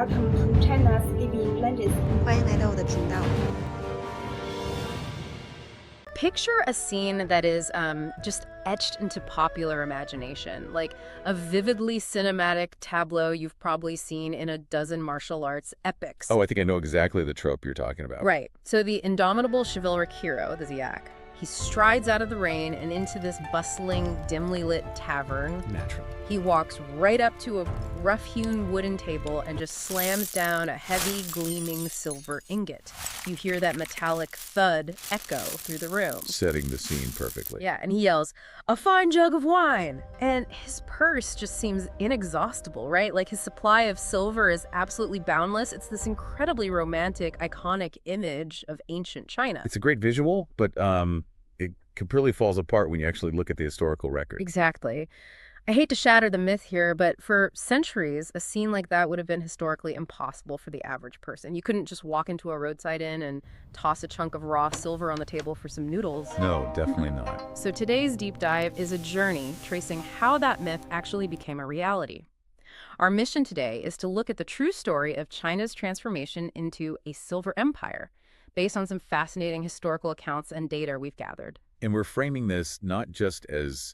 welcome to China's Living Legends. 欢迎来到我的频道。 Picture a scene that is just etched into popular imagination, like a vividly cinematic tableau you've probably seen in a dozen martial arts epics. Oh, I think I know exactly the trope you're talking about. Right. So the indomitable chivalric hero, the Zhang, he strides out of the rain and into this bustling, dimly lit tavern. Naturally. He walks right up to a rough-hewn wooden table and just slams down a heavy, gleaming silver ingot. You hear that metallic thud echo through the room. Setting the scene perfectly. Yeah, and he yells, "A fine jug of wine!" And his purse just seems inexhaustible, right? Like his supply of silver is absolutely boundless. It's this incredibly romantic, iconic image of ancient China. It's a great visual, but it completely falls apart when you actually look at the historical record. Exactly. I hate to shatter the myth here, but for centuries, a scene like that would have been historically impossible for the average person. You couldn't just walk into a roadside inn and toss a chunk of raw silver on the table for some noodles. No, definitely not. So today's deep dive is a journey tracing how that myth actually became a reality. Our mission today is to look at the true story of China's transformation into a silver empire, based on some fascinating historical accounts and data we've gathered. And we're framing this not just as,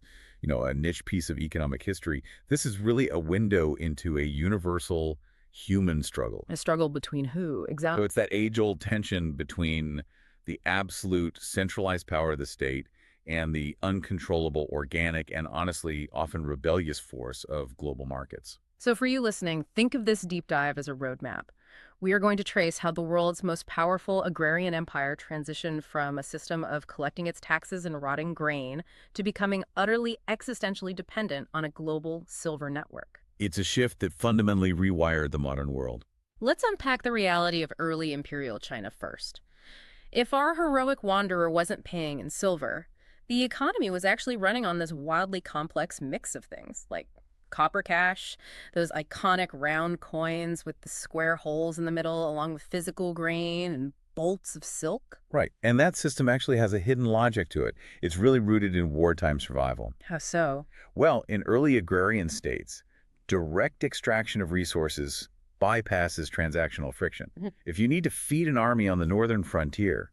a niche piece of economic history. This is really a window into a universal human struggle. A struggle between who, So exactly? it's that age-old tension between the absolute centralized power of the state and the uncontrollable, organic, and honestly, often rebellious force of global markets. So for you listening, think of this deep dive as a roadmap. We are going to trace how the world's most powerful agrarian empire transitioned from a system of collecting its taxes and rotting grain to becoming utterly existentially dependent on a global silver network. It's a shift that fundamentally rewired the modern world. Let's unpack the reality of early Imperial China first. If our heroic wanderer wasn't paying in silver, the economy was actually running on this wildly complex mix of things, like copper cash, those iconic round coins with the square holes in the middle, along with physical grain and bolts of silk. Right. And that system actually has a hidden logic to it. It's really rooted in wartime survival. How so? Well, in early agrarian states, direct extraction of resources bypasses transactional friction. If you need to feed an army on the northern frontier,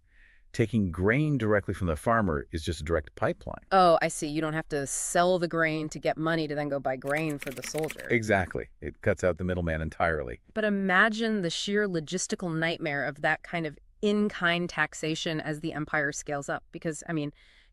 taking grain directly from the farmer is just a direct pipeline. Oh, I see. You don't have to sell the grain to get money to then go buy grain for the soldier. Exactly. It cuts out the middleman entirely. But imagine the sheer logistical nightmare of that kind of in-kind taxation as the empire scales up. Because,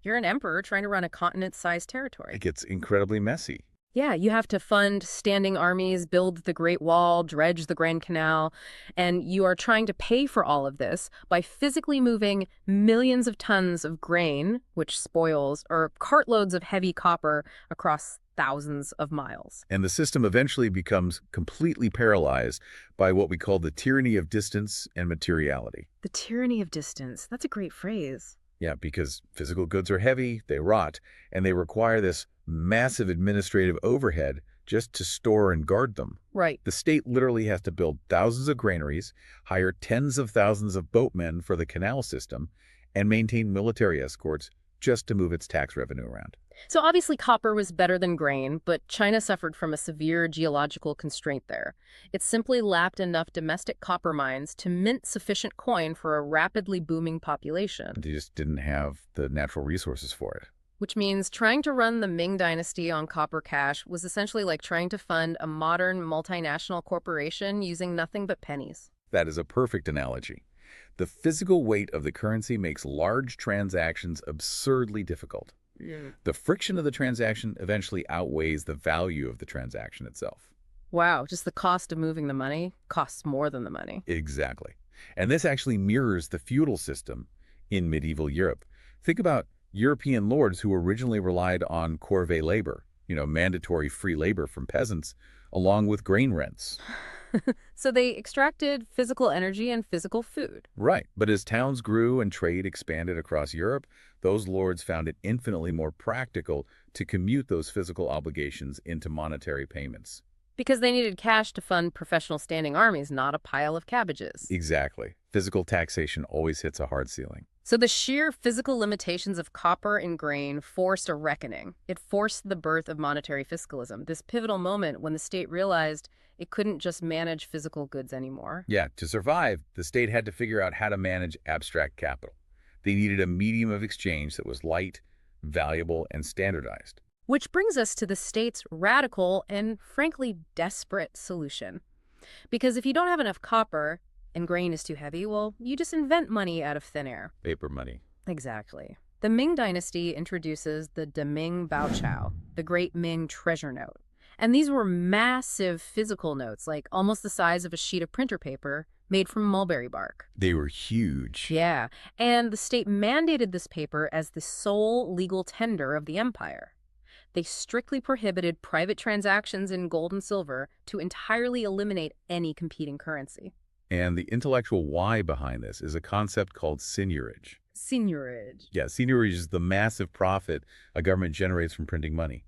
you're an emperor trying to run a continent-sized territory. It gets incredibly messy. Yeah, you have to fund standing armies, build the Great Wall, dredge the Grand Canal, and you are trying to pay for all of this by physically moving millions of tons of grain, which spoils, or cartloads of heavy copper across thousands of miles. And the system eventually becomes completely paralyzed by what we call the tyranny of distance and materiality. The tyranny of distance. That's a great phrase. Yeah, because physical goods are heavy, they rot, and they require this massive administrative overhead just to store and guard them. Right. The state literally has to build thousands of granaries, hire tens of thousands of boatmen for the canal system, and maintain military escorts just to move its tax revenue around. So obviously copper was better than grain, but China suffered from a severe geological constraint there. It simply lacked enough domestic copper mines to mint sufficient coin for a rapidly booming population. They just didn't have the natural resources for it. Which means trying to run the Ming Dynasty on copper cash was essentially like trying to fund a modern multinational corporation using nothing but pennies. That is a perfect analogy. The physical weight of the currency makes large transactions absurdly difficult. The friction of the transaction eventually outweighs the value of the transaction itself. Wow, just the cost of moving the money costs more than the money. Exactly. And this actually mirrors the feudal system in medieval Europe. Think about European lords who originally relied on corvée labor, mandatory free labor from peasants, along with grain rents. So they extracted physical energy and physical food. Right. But as towns grew and trade expanded across Europe, those lords found it infinitely more practical to commute those physical obligations into monetary payments. Because they needed cash to fund professional standing armies, not a pile of cabbages. Exactly. Physical taxation always hits a hard ceiling. So the sheer physical limitations of copper and grain forced a reckoning. It forced the birth of monetary fiscalism, this pivotal moment when the state realized it couldn't just manage physical goods anymore. Yeah, to survive, the state had to figure out how to manage abstract capital. They needed a medium of exchange that was light, valuable, and standardized. Which brings us to the state's radical and, frankly, desperate solution. Because if you don't have enough copper and grain is too heavy, well, you just invent money out of thin air. Paper money. Exactly. The Ming Dynasty introduces the Deming Baochao, the Great Ming Treasure Note. And these were massive physical notes, like almost the size of a sheet of printer paper, made from mulberry bark. They were huge. Yeah, and the state mandated this paper as the sole legal tender of the empire. They strictly prohibited private transactions in gold and silver to entirely eliminate any competing currency. And the intellectual why behind this is a concept called seigniorage. Seigniorage. Yeah, seigniorage is the massive profit a government generates from printing money.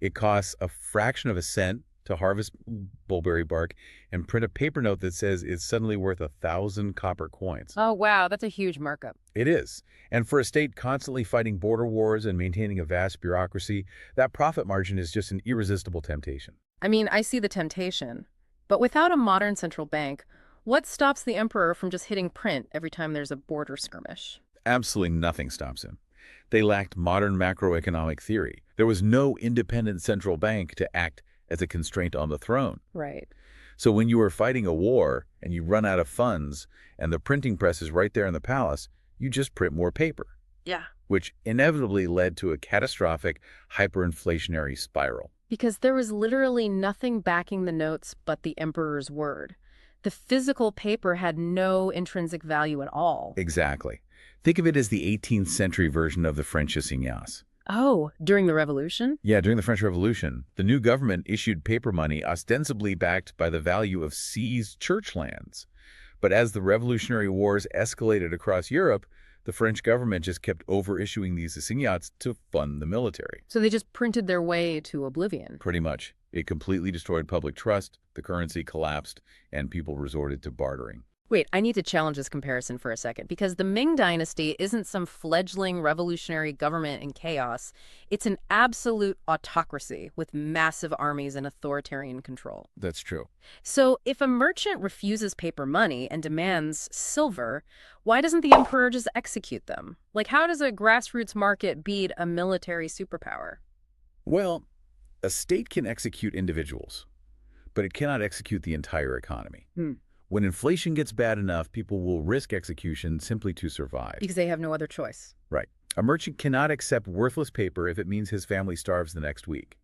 It costs a fraction of a cent to harvest mulberry bark and print a paper note that says it's suddenly worth 1,000 copper coins. Oh, wow, that's a huge markup. It is. And for a state constantly fighting border wars and maintaining a vast bureaucracy, that profit margin is just an irresistible temptation. I mean, I see the temptation. But without a modern central bank, what stops the emperor from just hitting print every time there's a border skirmish? Absolutely nothing stops him. They lacked modern macroeconomic theory. There was no independent central bank to act as a constraint on the throne. Right. So when you were fighting a war and you run out of funds and the printing press is right there in the palace, you just print more paper. Yeah. Which inevitably led to a catastrophic hyperinflationary spiral. Because there was literally nothing backing the notes but the emperor's word. The physical paper had no intrinsic value at all. Exactly. Think of it as the 18th century version of the French assignats. Oh, during the Revolution? Yeah, during the French Revolution, the new government issued paper money ostensibly backed by the value of seized church lands. But as the Revolutionary Wars escalated across Europe, the French government just kept overissuing these assignats to fund the military. So they just printed their way to oblivion. Pretty much. It completely destroyed public trust, the currency collapsed, and people resorted to bartering. Wait, I need to challenge this comparison for a second, because the Ming Dynasty isn't some fledgling revolutionary government in chaos. It's an absolute autocracy with massive armies and authoritarian control. That's true. So if a merchant refuses paper money and demands silver, why doesn't the emperor just execute them? Like, how does a grassroots market beat a military superpower? Well, a state can execute individuals, but it cannot execute the entire economy. When inflation gets bad enough, people will risk execution simply to survive. Because they have no other choice. Right. A merchant cannot accept worthless paper if it means his family starves the next week.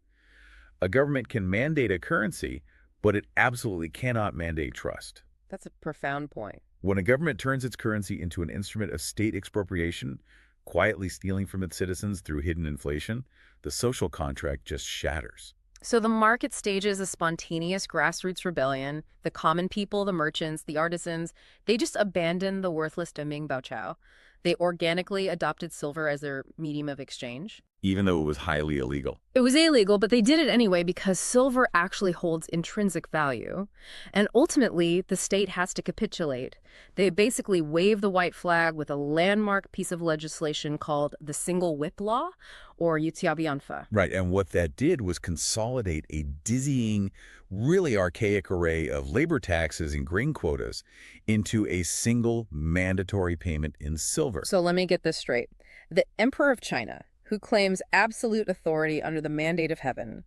A government can mandate a currency, but it absolutely cannot mandate trust. That's a profound point. When a government turns its currency into an instrument of state expropriation, quietly stealing from its citizens through hidden inflation, the social contract just shatters. So the market stages a spontaneous grassroots rebellion. The common people, the merchants, the artisans, they just abandoned the worthless Deming Baochao. They organically adopted silver as their medium of exchange. Even though it was highly illegal. It was illegal, but they did it anyway because silver actually holds intrinsic value. And ultimately, the state has to capitulate. They basically wave the white flag with a landmark piece of legislation called the Single Whip Law, or Yutiabianfa. Right, and what that did was consolidate a dizzying, really archaic array of labor taxes and grain quotas into a single mandatory payment in silver. So let me get this straight. The Emperor of China, who claims absolute authority under the mandate of heaven,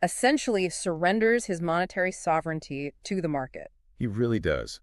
essentially surrenders his monetary sovereignty to the market. He really does.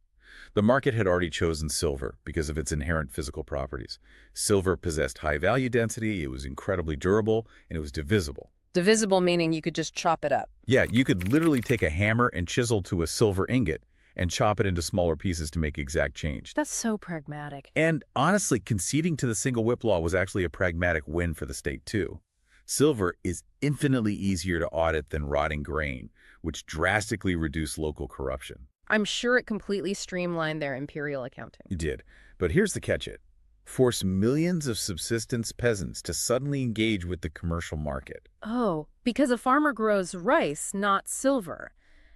The market had already chosen silver because of its inherent physical properties. Silver possessed high value density, it was incredibly durable, and it was divisible. Divisible meaning you could just chop it up. Yeah, you could literally take a hammer and chisel to a silver ingot and chop it into smaller pieces to make exact change. That's so pragmatic. And honestly, conceding to the single whip law was actually a pragmatic win for the state, too. Silver is infinitely easier to audit than rotting grain, which drastically reduced local corruption. I'm sure it completely streamlined their imperial accounting. It did. But here's the catch it. Force millions of subsistence peasants to suddenly engage with the commercial market. Oh, because a farmer grows rice, not silver.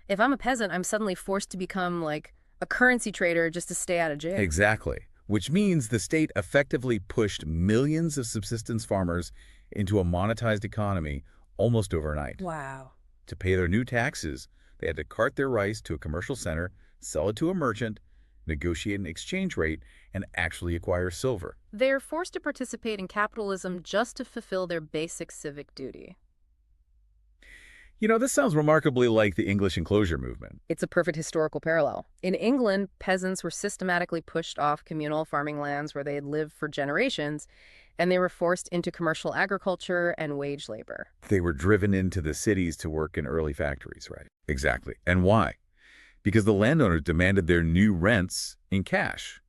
If I'm a peasant, I'm suddenly forced to become like a currency trader just to stay out of jail. Exactly. which means the state effectively pushed millions of subsistence farmers into a monetized economy almost overnight. Wow. To pay their new taxes, they had to cart their rice to a commercial center, sell it to a merchant, negotiate an exchange rate, and actually acquire silver. They're forced to participate in capitalism just to fulfill their basic civic duty. You know, this sounds remarkably like the English enclosure movement. It's a perfect historical parallel. In England, peasants were systematically pushed off communal farming lands where they had lived for generations, and they were forced into commercial agriculture and wage labor. They were driven into the cities to work in early factories, right? Exactly. And why? Because the landowners demanded their new rents in cash,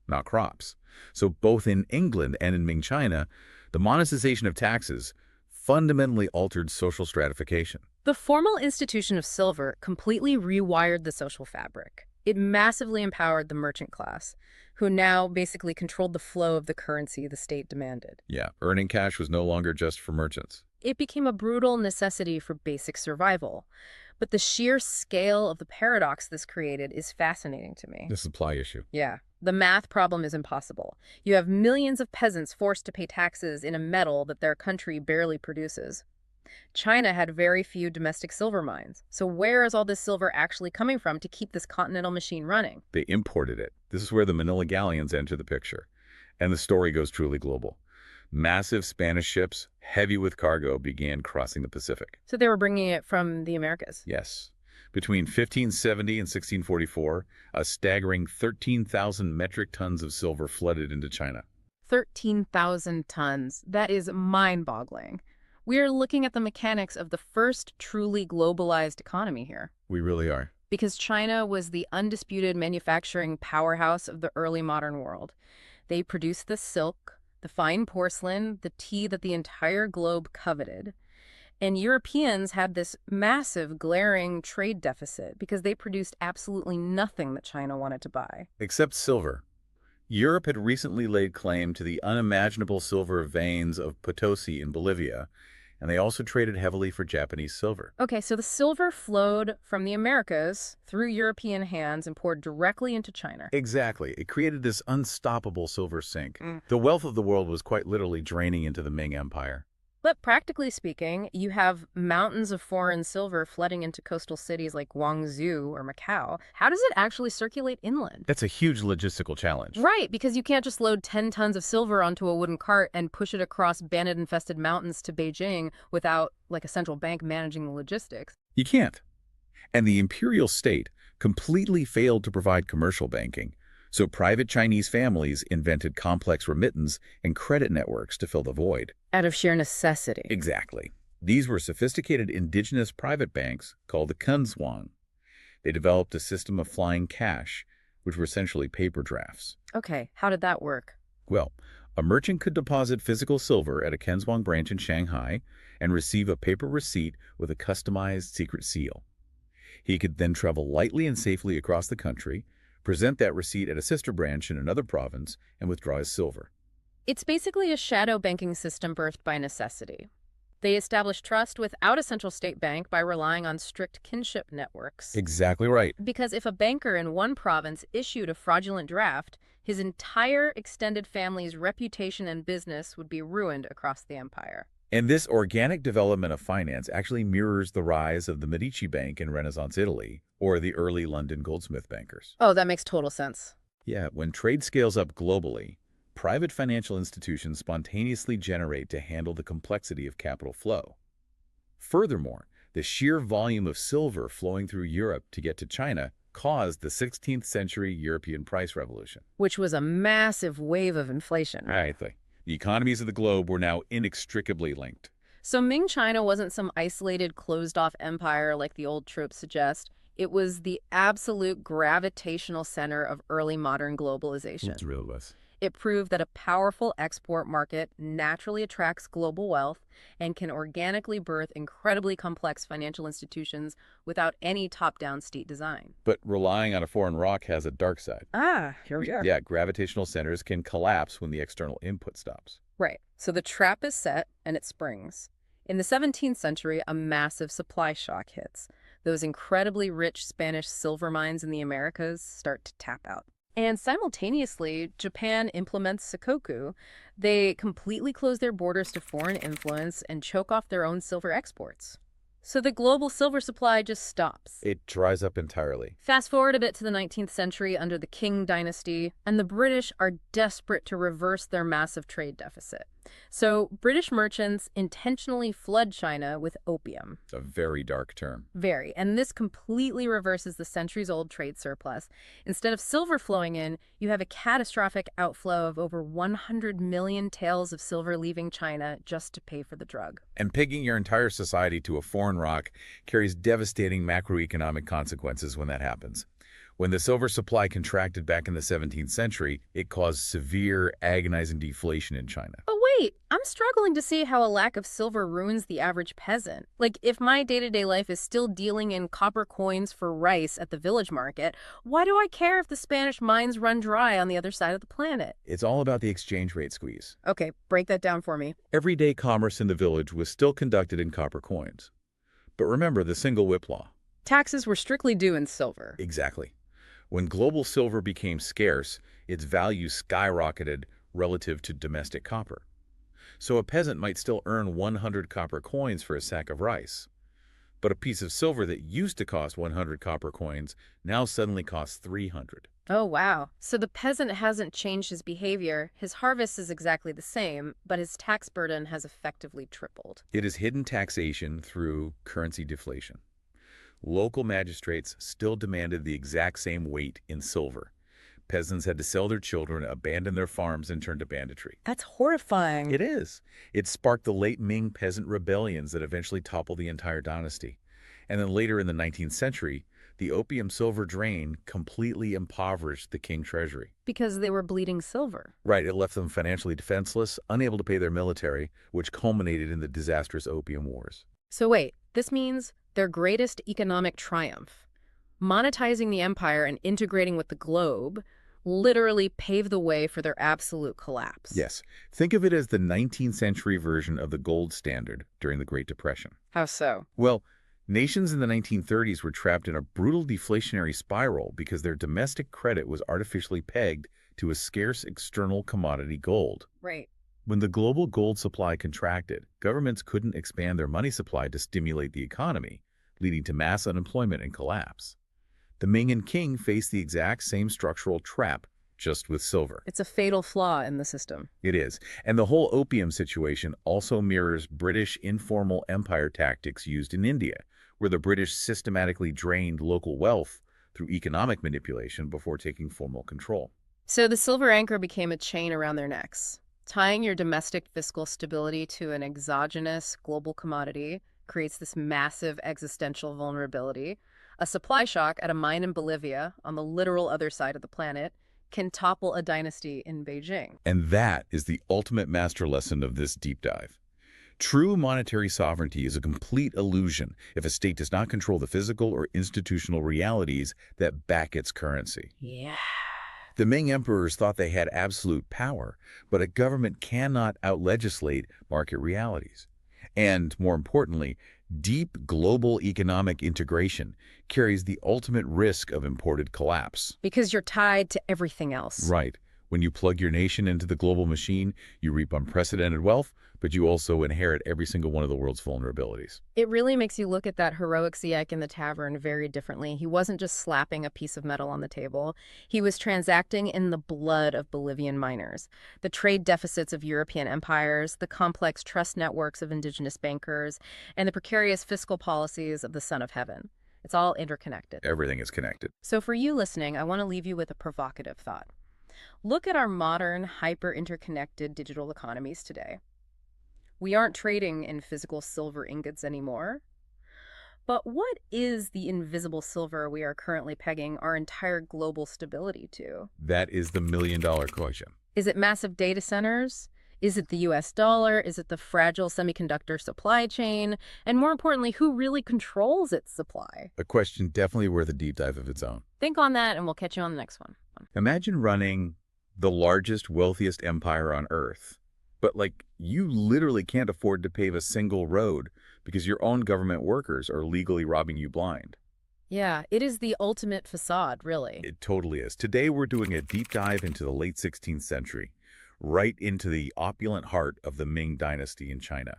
not crops. So both in England and in Ming China, the monetization of taxes fundamentally altered social stratification. The formal institution of silver completely rewired the social fabric. It massively empowered the merchant class, who now basically controlled the flow of the currency the state demanded. Yeah, earning cash was no longer just for merchants. It became a brutal necessity for basic survival. But the sheer scale of the paradox this created is fascinating to me. The supply issue. Yeah. The math problem is impossible. You have millions of peasants forced to pay taxes in a metal that their country barely produces. China had very few domestic silver mines. So where is all this silver actually coming from to keep this continental machine running? They imported it. This is where the Manila galleons enter the picture. And the story goes truly global. Massive Spanish ships, heavy with cargo, began crossing the Pacific. So they were bringing it from the Americas? Yes. Between 1570 and 1644, a staggering 13,000 metric tons of silver flooded into China. 13,000 tons. That is mind-boggling. We are looking at the mechanics of the first truly globalized economy here. We really are. Because China was the undisputed manufacturing powerhouse of the early modern world. They produced the silk, the fine porcelain, the tea that the entire globe coveted. And Europeans had this massive, glaring trade deficit because they produced absolutely nothing that China wanted to buy. Except silver. Europe had recently laid claim to the unimaginable silver veins of Potosi in Bolivia, and they also traded heavily for Japanese silver. Okay, so the silver flowed from the Americas through European hands and poured directly into China. Exactly. It created this unstoppable silver sink. The wealth of the world was quite literally draining into the Ming Empire. But practically speaking, you have mountains of foreign silver flooding into coastal cities like Guangzhou or Macau. How does it actually circulate inland? That's a huge logistical challenge. Right, because you can't just load 10 tons of silver onto a wooden cart and push it across bandit-infested mountains to Beijing without, like, a central bank managing the logistics. You can't. And the imperial state completely failed to provide commercial banking. So private Chinese families invented complex remittance and credit networks to fill the void. Out of sheer necessity. Exactly. These were sophisticated indigenous private banks called the Kunzhuang. They developed a system of flying cash, which were essentially paper drafts. Okay, how did that work? Well, a merchant could deposit physical silver at a Kunzhuang branch in Shanghai and receive a paper receipt with a customized secret seal. He could then travel lightly and safely across the country, present that receipt at a sister branch in another province, and withdraw his silver. It's basically a shadow banking system birthed by necessity. They established trust without a central state bank by relying on strict kinship networks. Exactly right. Because if a banker in one province issued a fraudulent draft, his entire extended family's reputation and business would be ruined across the empire. And this organic development of finance actually mirrors the rise of the Medici Bank in Renaissance Italy, or the early London goldsmith bankers. Oh, that makes total sense. Yeah, when trade scales up globally, private financial institutions spontaneously generate to handle the complexity of capital flow. Furthermore, the sheer volume of silver flowing through Europe to get to China caused the 16th century European price revolution. Which was a massive wave of inflation. Right. The economies of the globe were now inextricably linked. So Ming China wasn't some isolated, closed-off empire like the old tropes suggest. It was the absolute gravitational center of early modern globalization. It really was. It proved that a powerful export market naturally attracts global wealth and can organically birth incredibly complex financial institutions without any top-down state design. But relying on a foreign rock has a dark side. Ah, here we are. Yeah, gravitational centers can collapse when the external input stops. Right. So the trap is set and it springs. In the 17th century, a massive supply shock hits. Those incredibly rich Spanish silver mines in the Americas start to tap out. And simultaneously, Japan implements Sakoku. They completely close their borders to foreign influence and choke off their own silver exports. So the global silver supply just stops. It dries up entirely. Fast forward a bit to the 19th century under the Qing Dynasty, and the British are desperate to reverse their massive trade deficit. So British merchants intentionally flood China with opium. It's a very dark term. Very. And this completely reverses the centuries-old trade surplus. Instead of silver flowing in, you have a catastrophic outflow of over 100 million taels of silver leaving China just to pay for the drug. And pegging your entire society to a foreign rock carries devastating macroeconomic consequences when that happens. When the silver supply contracted back in the 17th century, it caused severe, agonizing deflation in China. But wait, I'm struggling to see how a lack of silver ruins the average peasant. Like, if my day-to-day life is still dealing in copper coins for rice at the village market, why do I care if the Spanish mines run dry on the other side of the planet? It's all about the exchange rate squeeze. Okay, break that down for me. Everyday commerce in the village was still conducted in copper coins. But remember the single whip law. Taxes were strictly due in silver. Exactly. When global silver became scarce, its value skyrocketed relative to domestic copper. So a peasant might still earn 100 copper coins for a sack of rice. But a piece of silver that used to cost 100 copper coins now suddenly costs 300. Oh, wow. So the peasant hasn't changed his behavior. His harvest is exactly the same, but his tax burden has effectively tripled. It is hidden taxation through currency deflation. Local magistrates still demanded the exact same weight in silver. Peasants had to sell their children, abandon their farms, and turn to banditry. That's horrifying. It is. It sparked the late Ming peasant rebellions that eventually toppled the entire dynasty. And then later in the 19th century, the opium silver drain completely impoverished the king treasury. Because they were bleeding silver. Right, it left them financially defenseless, unable to pay their military, which culminated in the disastrous opium wars. So wait, this means their greatest economic triumph, monetizing the empire and integrating with the globe, literally paved the way for their absolute collapse. Yes, think of it as the 19th century version of the gold standard during the Great Depression. How so? Well, nations in the 1930s were trapped in a brutal deflationary spiral because their domestic credit was artificially pegged to a scarce external commodity gold. Right. When the global gold supply contracted, governments couldn't expand their money supply to stimulate the economy, leading to mass unemployment and collapse. The Ming and Qing faced the exact same structural trap, just with silver. It's a fatal flaw in the system. It is. And the whole opium situation also mirrors British informal empire tactics used in India, where the British systematically drained local wealth through economic manipulation before taking formal control. So the silver anchor became a chain around their necks. Tying your domestic fiscal stability to an exogenous global commodity creates this massive existential vulnerability. A supply shock at a mine in Bolivia, on the literal other side of the planet, can topple a dynasty in Beijing. And that is the ultimate master lesson of this deep dive. True monetary sovereignty is a complete illusion if a state does not control the physical or institutional realities that back its currency. Yeah. The Ming emperors thought they had absolute power, but a government cannot out-legislate market realities. And, more importantly, deep global economic integration carries the ultimate risk of imported collapse. Because you're tied to everything else. Right. When you plug your nation into the global machine, you reap unprecedented wealth, but you also inherit every single one of the world's vulnerabilities. It really makes you look at that heroic Zhang in the tavern very differently. He wasn't just slapping a piece of metal on the table. He was transacting in the blood of Bolivian miners, the trade deficits of European empires, the complex trust networks of indigenous bankers, and the precarious fiscal policies of the Son of Heaven. It's all interconnected. Everything is connected. So for you listening, I want to leave you with a provocative thought. Look at our modern, hyper-interconnected digital economies today. We aren't trading in physical silver ingots anymore. But what is the invisible silver we are currently pegging our entire global stability to? That is the million-dollar question. Is it massive data centers? Is it the US dollar? Is it the fragile semiconductor supply chain? And more importantly, who really controls its supply? A question definitely worth a deep dive of its own. Think on that, and we'll catch you on the next one. Imagine running the largest, wealthiest empire on Earth. But, you literally can't afford to pave a single road because your own government workers are legally robbing you blind. Yeah, it is the ultimate facade, really. It totally is. Today, we're doing a deep dive into the late 16th century, right into the opulent heart of the Ming Dynasty in China.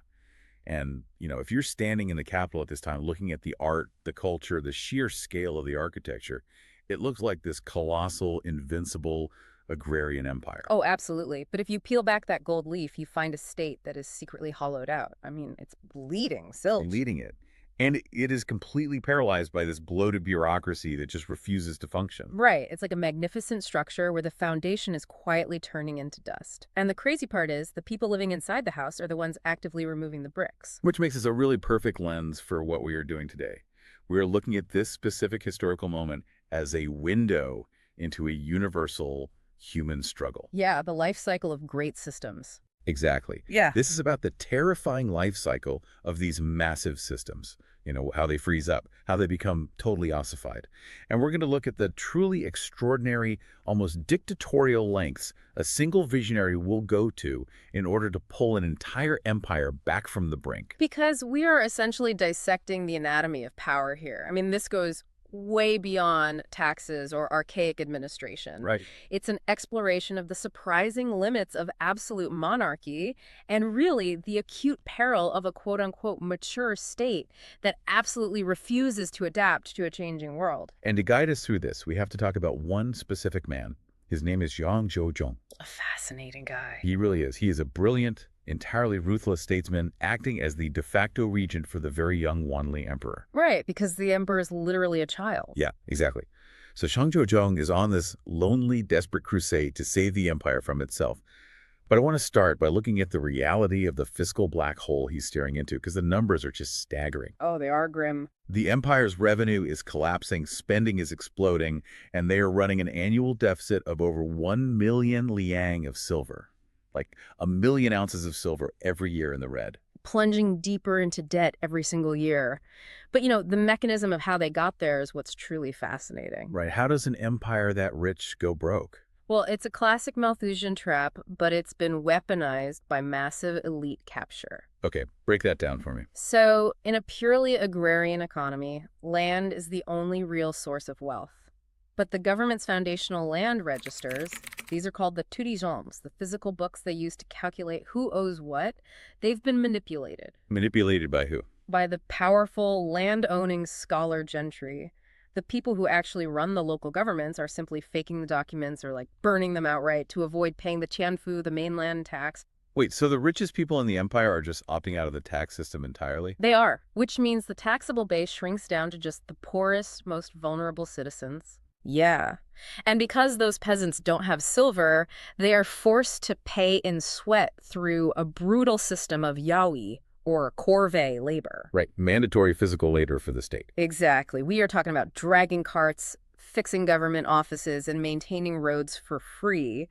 And, if you're standing in the capital at this time, looking at the art, the culture, the sheer scale of the architecture, it looks like this colossal, invincible agrarian empire. Oh, absolutely. But if you peel back that gold leaf, you find a state that is secretly hollowed out. I mean, it's bleeding silk. Leading it. And it is completely paralyzed by this bloated bureaucracy that just refuses to function. Right. It's like a magnificent structure where the foundation is quietly turning into dust. And the crazy part is the people living inside the house are the ones actively removing the bricks. Which makes this a really perfect lens for what we are doing today. We are looking at this specific historical moment as a window into a universal human struggle. Yeah, the life cycle of great systems. Exactly. Yeah. This is about the terrifying life cycle of these massive systems. How they freeze up, how they become totally ossified. And we're going to look at the truly extraordinary, almost dictatorial lengths a single visionary will go to in order to pull an entire empire back from the brink. Because we are essentially dissecting the anatomy of power here. I mean, this goes way beyond taxes or archaic administration. Right. It's an exploration of the surprising limits of absolute monarchy and really the acute peril of a quote-unquote mature state that absolutely refuses to adapt to a changing world. And to guide us through this, we have to talk about one specific man. His name is Zhang. A fascinating guy. He really is. He is a brilliant, entirely ruthless statesman acting as the de facto regent for the very young Wanli emperor. Right, because the emperor is literally a child. Yeah, exactly. So Zhang is on this lonely, desperate crusade to save the empire from itself. But I want to start by looking at the reality of the fiscal black hole he's staring into, because the numbers are just staggering. Oh, they are grim. The empire's revenue is collapsing, spending is exploding, and they are running an annual deficit of over 1 million liang of silver. Like 1 million ounces of silver every year in the red. Plunging deeper into debt every single year. But, the mechanism of how they got there is what's truly fascinating. Right. How does an empire that rich go broke? Well, it's a classic Malthusian trap, but it's been weaponized by massive elite capture. Okay, break that down for me. So, in a purely agrarian economy, land is the only real source of wealth. But the government's foundational land registers, these are called the turizhongs, the physical books they use to calculate who owes what, they've been manipulated. Manipulated by who? By the powerful land-owning scholar gentry. The people who actually run the local governments are simply faking the documents or burning them outright to avoid paying the qianfu, the mainland tax. Wait, so the richest people in the empire are just opting out of the tax system entirely? They are, which means the taxable base shrinks down to just the poorest, most vulnerable citizens. Yeah. And because those peasants don't have silver, they are forced to pay in sweat through a brutal system of yaoi, or corvée labor. Right, mandatory physical labor for the state. Exactly. We are talking about dragging carts, fixing government offices, and maintaining roads for free.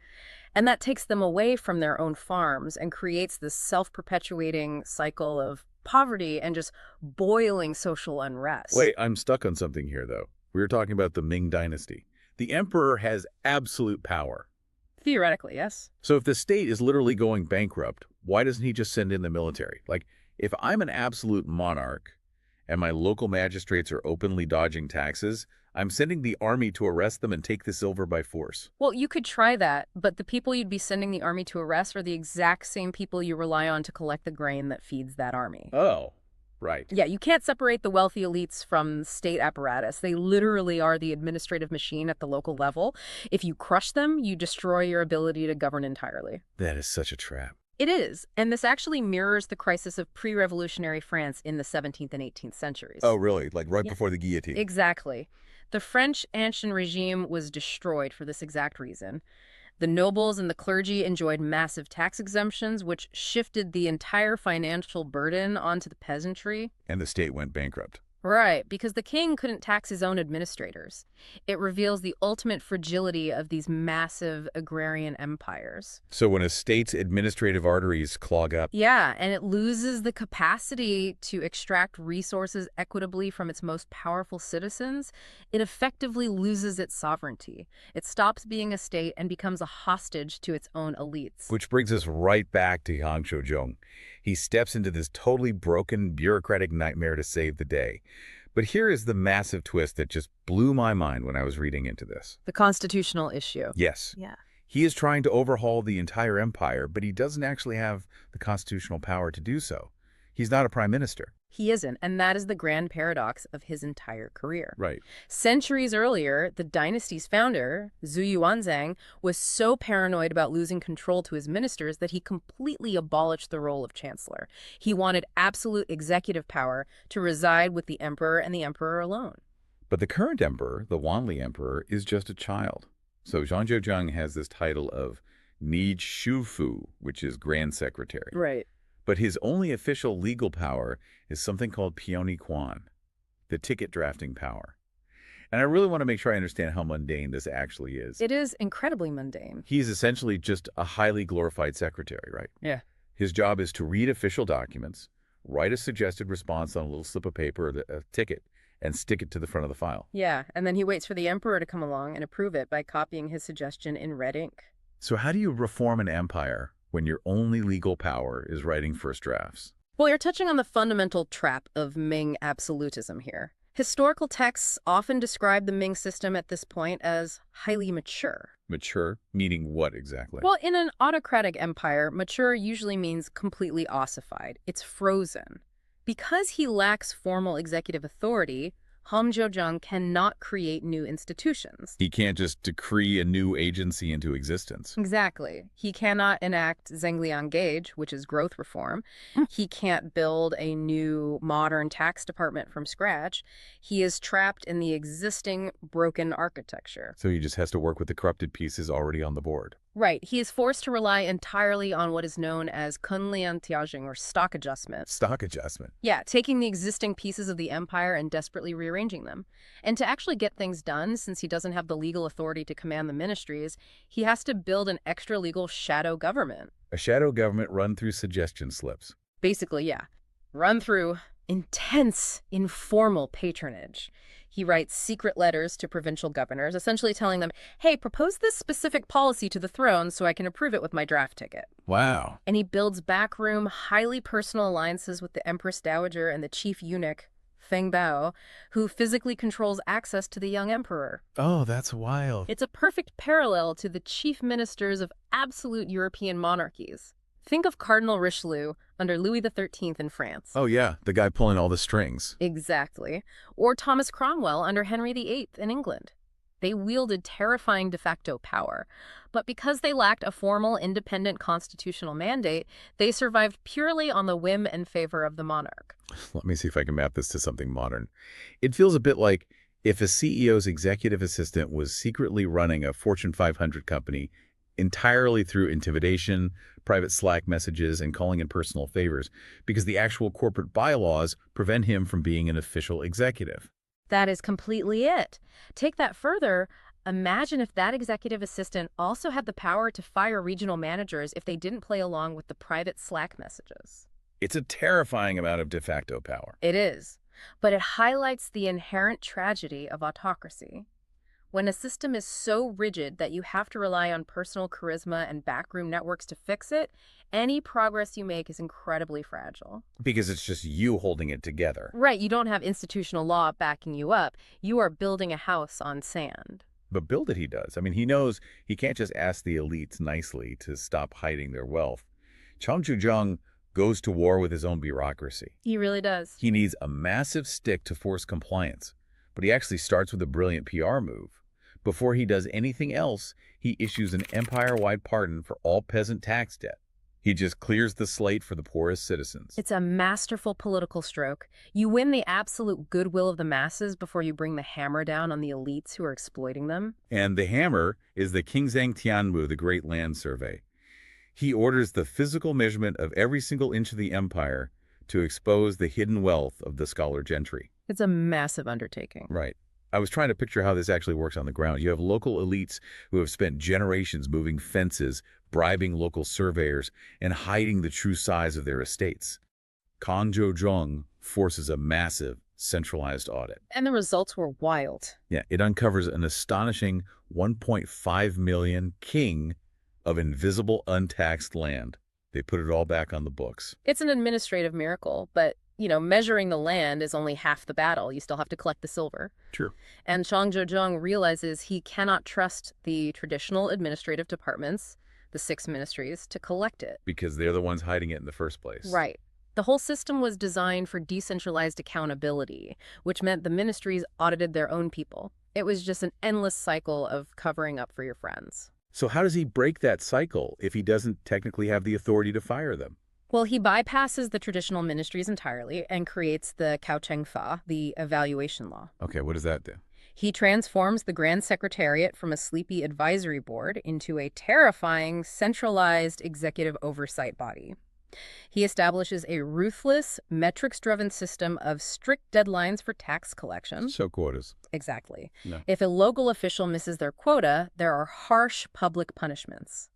And that takes them away from their own farms and creates this self-perpetuating cycle of poverty and just boiling social unrest. Wait, I'm stuck on something here, though. We were talking about the Ming Dynasty. The emperor has absolute power. Theoretically, yes. So if the state is literally going bankrupt, why doesn't he just send in the military? If I'm an absolute monarch and my local magistrates are openly dodging taxes, I'm sending the army to arrest them and take the silver by force. Well, you could try that, but the people you'd be sending the army to arrest are the exact same people you rely on to collect the grain that feeds that army. Oh, right. Yeah, you can't separate the wealthy elites from state apparatus. They literally are the administrative machine at the local level. If you crush them, you destroy your ability to govern entirely. That is such a trap. It is, and this actually mirrors the crisis of pre-revolutionary France in the 17th and 18th centuries. Oh, really? Right before the guillotine? Exactly. The French Ancien regime was destroyed for this exact reason. The nobles and the clergy enjoyed massive tax exemptions, which shifted the entire financial burden onto the peasantry. And the state went bankrupt. Right, because the king couldn't tax his own administrators. It reveals the ultimate fragility of these massive agrarian empires. So when a state's administrative arteries clog up... Yeah, and it loses the capacity to extract resources equitably from its most powerful citizens, it effectively loses its sovereignty. It stops being a state and becomes a hostage to its own elites. Which brings us right back to Zhang. He steps into this totally broken bureaucratic nightmare to save the day. But here is the massive twist that just blew my mind when I was reading into this. The constitutional issue. Yes. Yeah. He is trying to overhaul the entire empire, but he doesn't actually have the constitutional power to do so. He's not a prime minister. He isn't, and that is the grand paradox of his entire career. Right. Centuries earlier, the dynasty's founder, Zhu Yuanzhang, was so paranoid about losing control to his ministers that he completely abolished the role of chancellor. He wanted absolute executive power to reside with the emperor and the emperor alone. But the current emperor, the Wanli emperor, is just a child. So Zhang has this title of Nij Shufu, which is Grand Secretary. Right. But his only official legal power is something called Pioni Quan, the ticket drafting power. And I really want to make sure I understand how mundane this actually is. It is incredibly mundane. He's essentially just a highly glorified secretary, right? Yeah. His job is to read official documents, write a suggested response on a little slip of paper, a ticket, and stick it to the front of the file. Yeah, and then he waits for the emperor to come along and approve it by copying his suggestion in red ink. So how do you reform an empire when your only legal power is writing first drafts? Well, you're touching on the fundamental trap of Ming absolutism here. Historical texts often describe the Ming system at this point as highly mature. Mature? Meaning what exactly? Well, in an autocratic empire, mature usually means completely ossified. It's frozen. Because he lacks formal executive authority, Zhang cannot create new institutions. He can't just decree a new agency into existence. Exactly. He cannot enact Zhengliang Gauge, which is growth reform. He can't build a new modern tax department from scratch. He is trapped in the existing broken architecture. So he just has to work with the corrupted pieces already on the board. Right. He is forced to rely entirely on what is known as kunlian tiajing, or stock adjustment. Stock adjustment. Yeah, taking the existing pieces of the empire and desperately rearranging them. And to actually get things done, since he doesn't have the legal authority to command the ministries, he has to build an extra-legal shadow government. A shadow government run through suggestion slips. Basically, yeah. Run through intense, informal patronage. He writes secret letters to provincial governors, essentially telling them, hey, propose this specific policy to the throne so I can approve it with my draft ticket. Wow. And he builds backroom, highly personal alliances with the Empress Dowager and the chief eunuch, Feng Bao, who physically controls access to the young emperor. Oh, that's wild. It's a perfect parallel to the chief ministers of absolute European monarchies. Think of Cardinal Richelieu under Louis XIII in France. Oh, yeah, the guy pulling all the strings. Exactly. Or Thomas Cromwell under Henry VIII in England. They wielded terrifying de facto power, but because they lacked a formal, independent constitutional mandate, they survived purely on the whim and favor of the monarch. Let me see if I can map this to something modern. It feels a bit like if a CEO's executive assistant was secretly running a Fortune 500 company entirely through intimidation, private Slack messages, and calling in personal favors, because the actual corporate bylaws prevent him from being an official executive. That is completely it. Take that further. Imagine if that executive assistant also had the power to fire regional managers if they didn't play along with the private Slack messages. It's a terrifying amount of de facto power. It is, but it highlights the inherent tragedy of autocracy. When a system is so rigid that you have to rely on personal charisma and backroom networks to fix it, any progress you make is incredibly fragile. Because it's just you holding it together. Right, you don't have institutional law backing you up. You are building a house on sand. But build it he does. I mean, he knows he can't just ask the elites nicely to stop hiding their wealth. Zhang goes to war with his own bureaucracy. He really does. He needs a massive stick to force compliance, but he actually starts with a brilliant PR move. Before he does anything else, he issues an empire-wide pardon for all peasant tax debt. He just clears the slate for the poorest citizens. It's a masterful political stroke. You win the absolute goodwill of the masses before you bring the hammer down on the elites who are exploiting them. And the hammer is the Qingzhang Tianmu, the Great Land Survey. He orders the physical measurement of every single inch of the empire to expose the hidden wealth of the scholar gentry. It's a massive undertaking. Right. I was trying to picture how this actually works on the ground. You have local elites who have spent generations moving fences, bribing local surveyors, and hiding the true size of their estates. Zhang forces a massive, centralized audit. And the results were wild. Yeah, it uncovers an astonishing 1.5 million king of invisible, untaxed land. They put it all back on the books. It's an administrative miracle, but measuring the land is only half the battle. You still have to collect the silver. True. And Zhang realizes he cannot trust the traditional administrative departments, the 6 ministries, to collect it. Because they're the ones hiding it in the first place. Right. The whole system was designed for decentralized accountability, which meant the ministries audited their own people. It was just an endless cycle of covering up for your friends. So how does he break that cycle if he doesn't technically have the authority to fire them? Well, he bypasses the traditional ministries entirely and creates the chéng, the evaluation law. Okay, what does that do? He transforms the Grand Secretariat from a sleepy advisory board into a terrifying, centralized executive oversight body. He establishes a ruthless, metrics-driven system of strict deadlines for tax collection. So quotas. Exactly. No. If a local official misses their quota, there are harsh public punishments.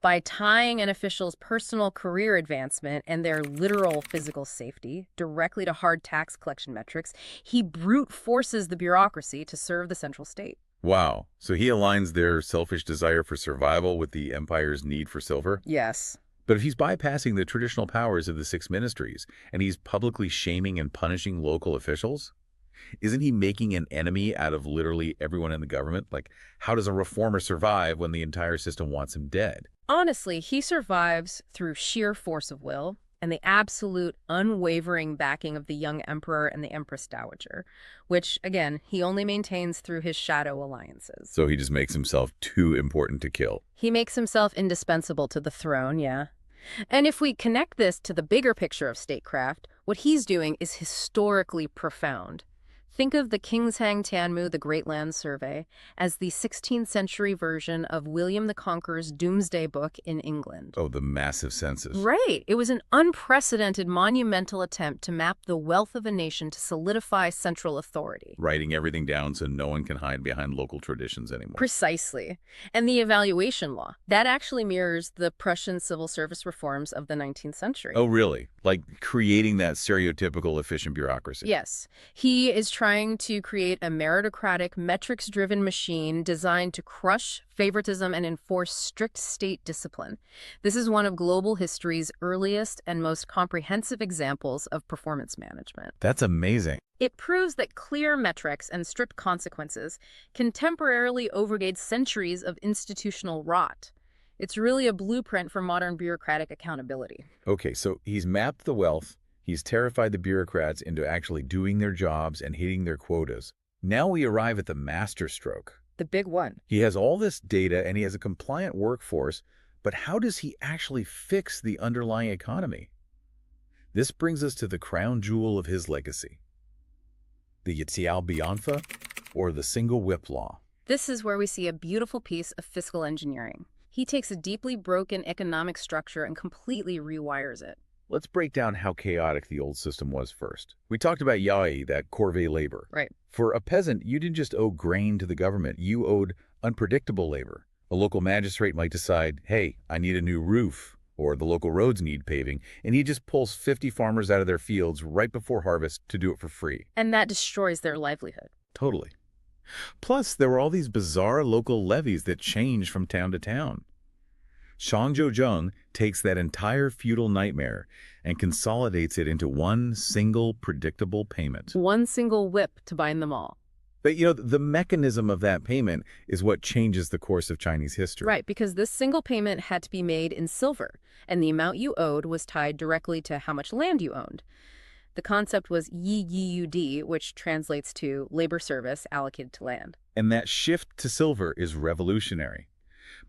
By tying an official's personal career advancement and their literal physical safety directly to hard tax collection metrics, he brute forces the bureaucracy to serve the central state. Wow. So he aligns their selfish desire for survival with the empire's need for silver? Yes. But if he's bypassing the traditional powers of the 6 ministries and he's publicly shaming and punishing local officials, isn't he making an enemy out of literally everyone in the government? Like, how does a reformer survive when the entire system wants him dead? Honestly, he survives through sheer force of will and the absolute unwavering backing of the young emperor and the empress dowager, which, again, he only maintains through his shadow alliances. So he just makes himself too important to kill. He makes himself indispensable to the throne, yeah. And if we connect this to the bigger picture of statecraft, what he's doing is historically profound. Think of the Kingshang Tianmu, the Great Land Survey, as the 16th century version of William the Conqueror's Doomsday Book in England. Oh, the massive census. Right. It was an unprecedented, monumental attempt to map the wealth of a nation to solidify central authority. Writing everything down so no one can hide behind local traditions anymore. Precisely. And the evaluation law, that actually mirrors the Prussian civil service reforms of the 19th century. Oh, really? Like creating that stereotypical efficient bureaucracy? Yes. He is trying to create a meritocratic, metrics-driven machine designed to crush favoritism and enforce strict state discipline. This is one of global history's earliest and most comprehensive examples of performance management. That's amazing. It proves that clear metrics and strict consequences can temporarily override centuries of institutional rot. It's really a blueprint for modern bureaucratic accountability. Okay, so he's mapped the wealth, he's terrified the bureaucrats into actually doing their jobs and hitting their quotas. Now we arrive at the masterstroke. The big one. He has all this data and he has a compliant workforce, but how does he actually fix the underlying economy? This brings us to the crown jewel of his legacy. The Yixiao Bianfa, or the single whip law. This is where we see a beautiful piece of fiscal engineering. He takes a deeply broken economic structure and completely rewires it. Let's break down how chaotic the old system was first. We talked about yai, that corvée labor. Right. For a peasant, you didn't just owe grain to the government, you owed unpredictable labor. A local magistrate might decide, hey, I need a new roof, or the local roads need paving, and he just pulls 50 farmers out of their fields right before harvest to do it for free. And that destroys their livelihood. Totally. Plus, there were all these bizarre local levies that changed from town to town. Zhang takes that entire feudal nightmare and consolidates it into one single predictable payment. One single whip to bind them all. But, the mechanism of that payment is what changes the course of Chinese history. Right, because this single payment had to be made in silver, and the amount you owed was tied directly to how much land you owned. The concept was YIUD, which translates to labor service allocated to land. And that shift to silver is revolutionary.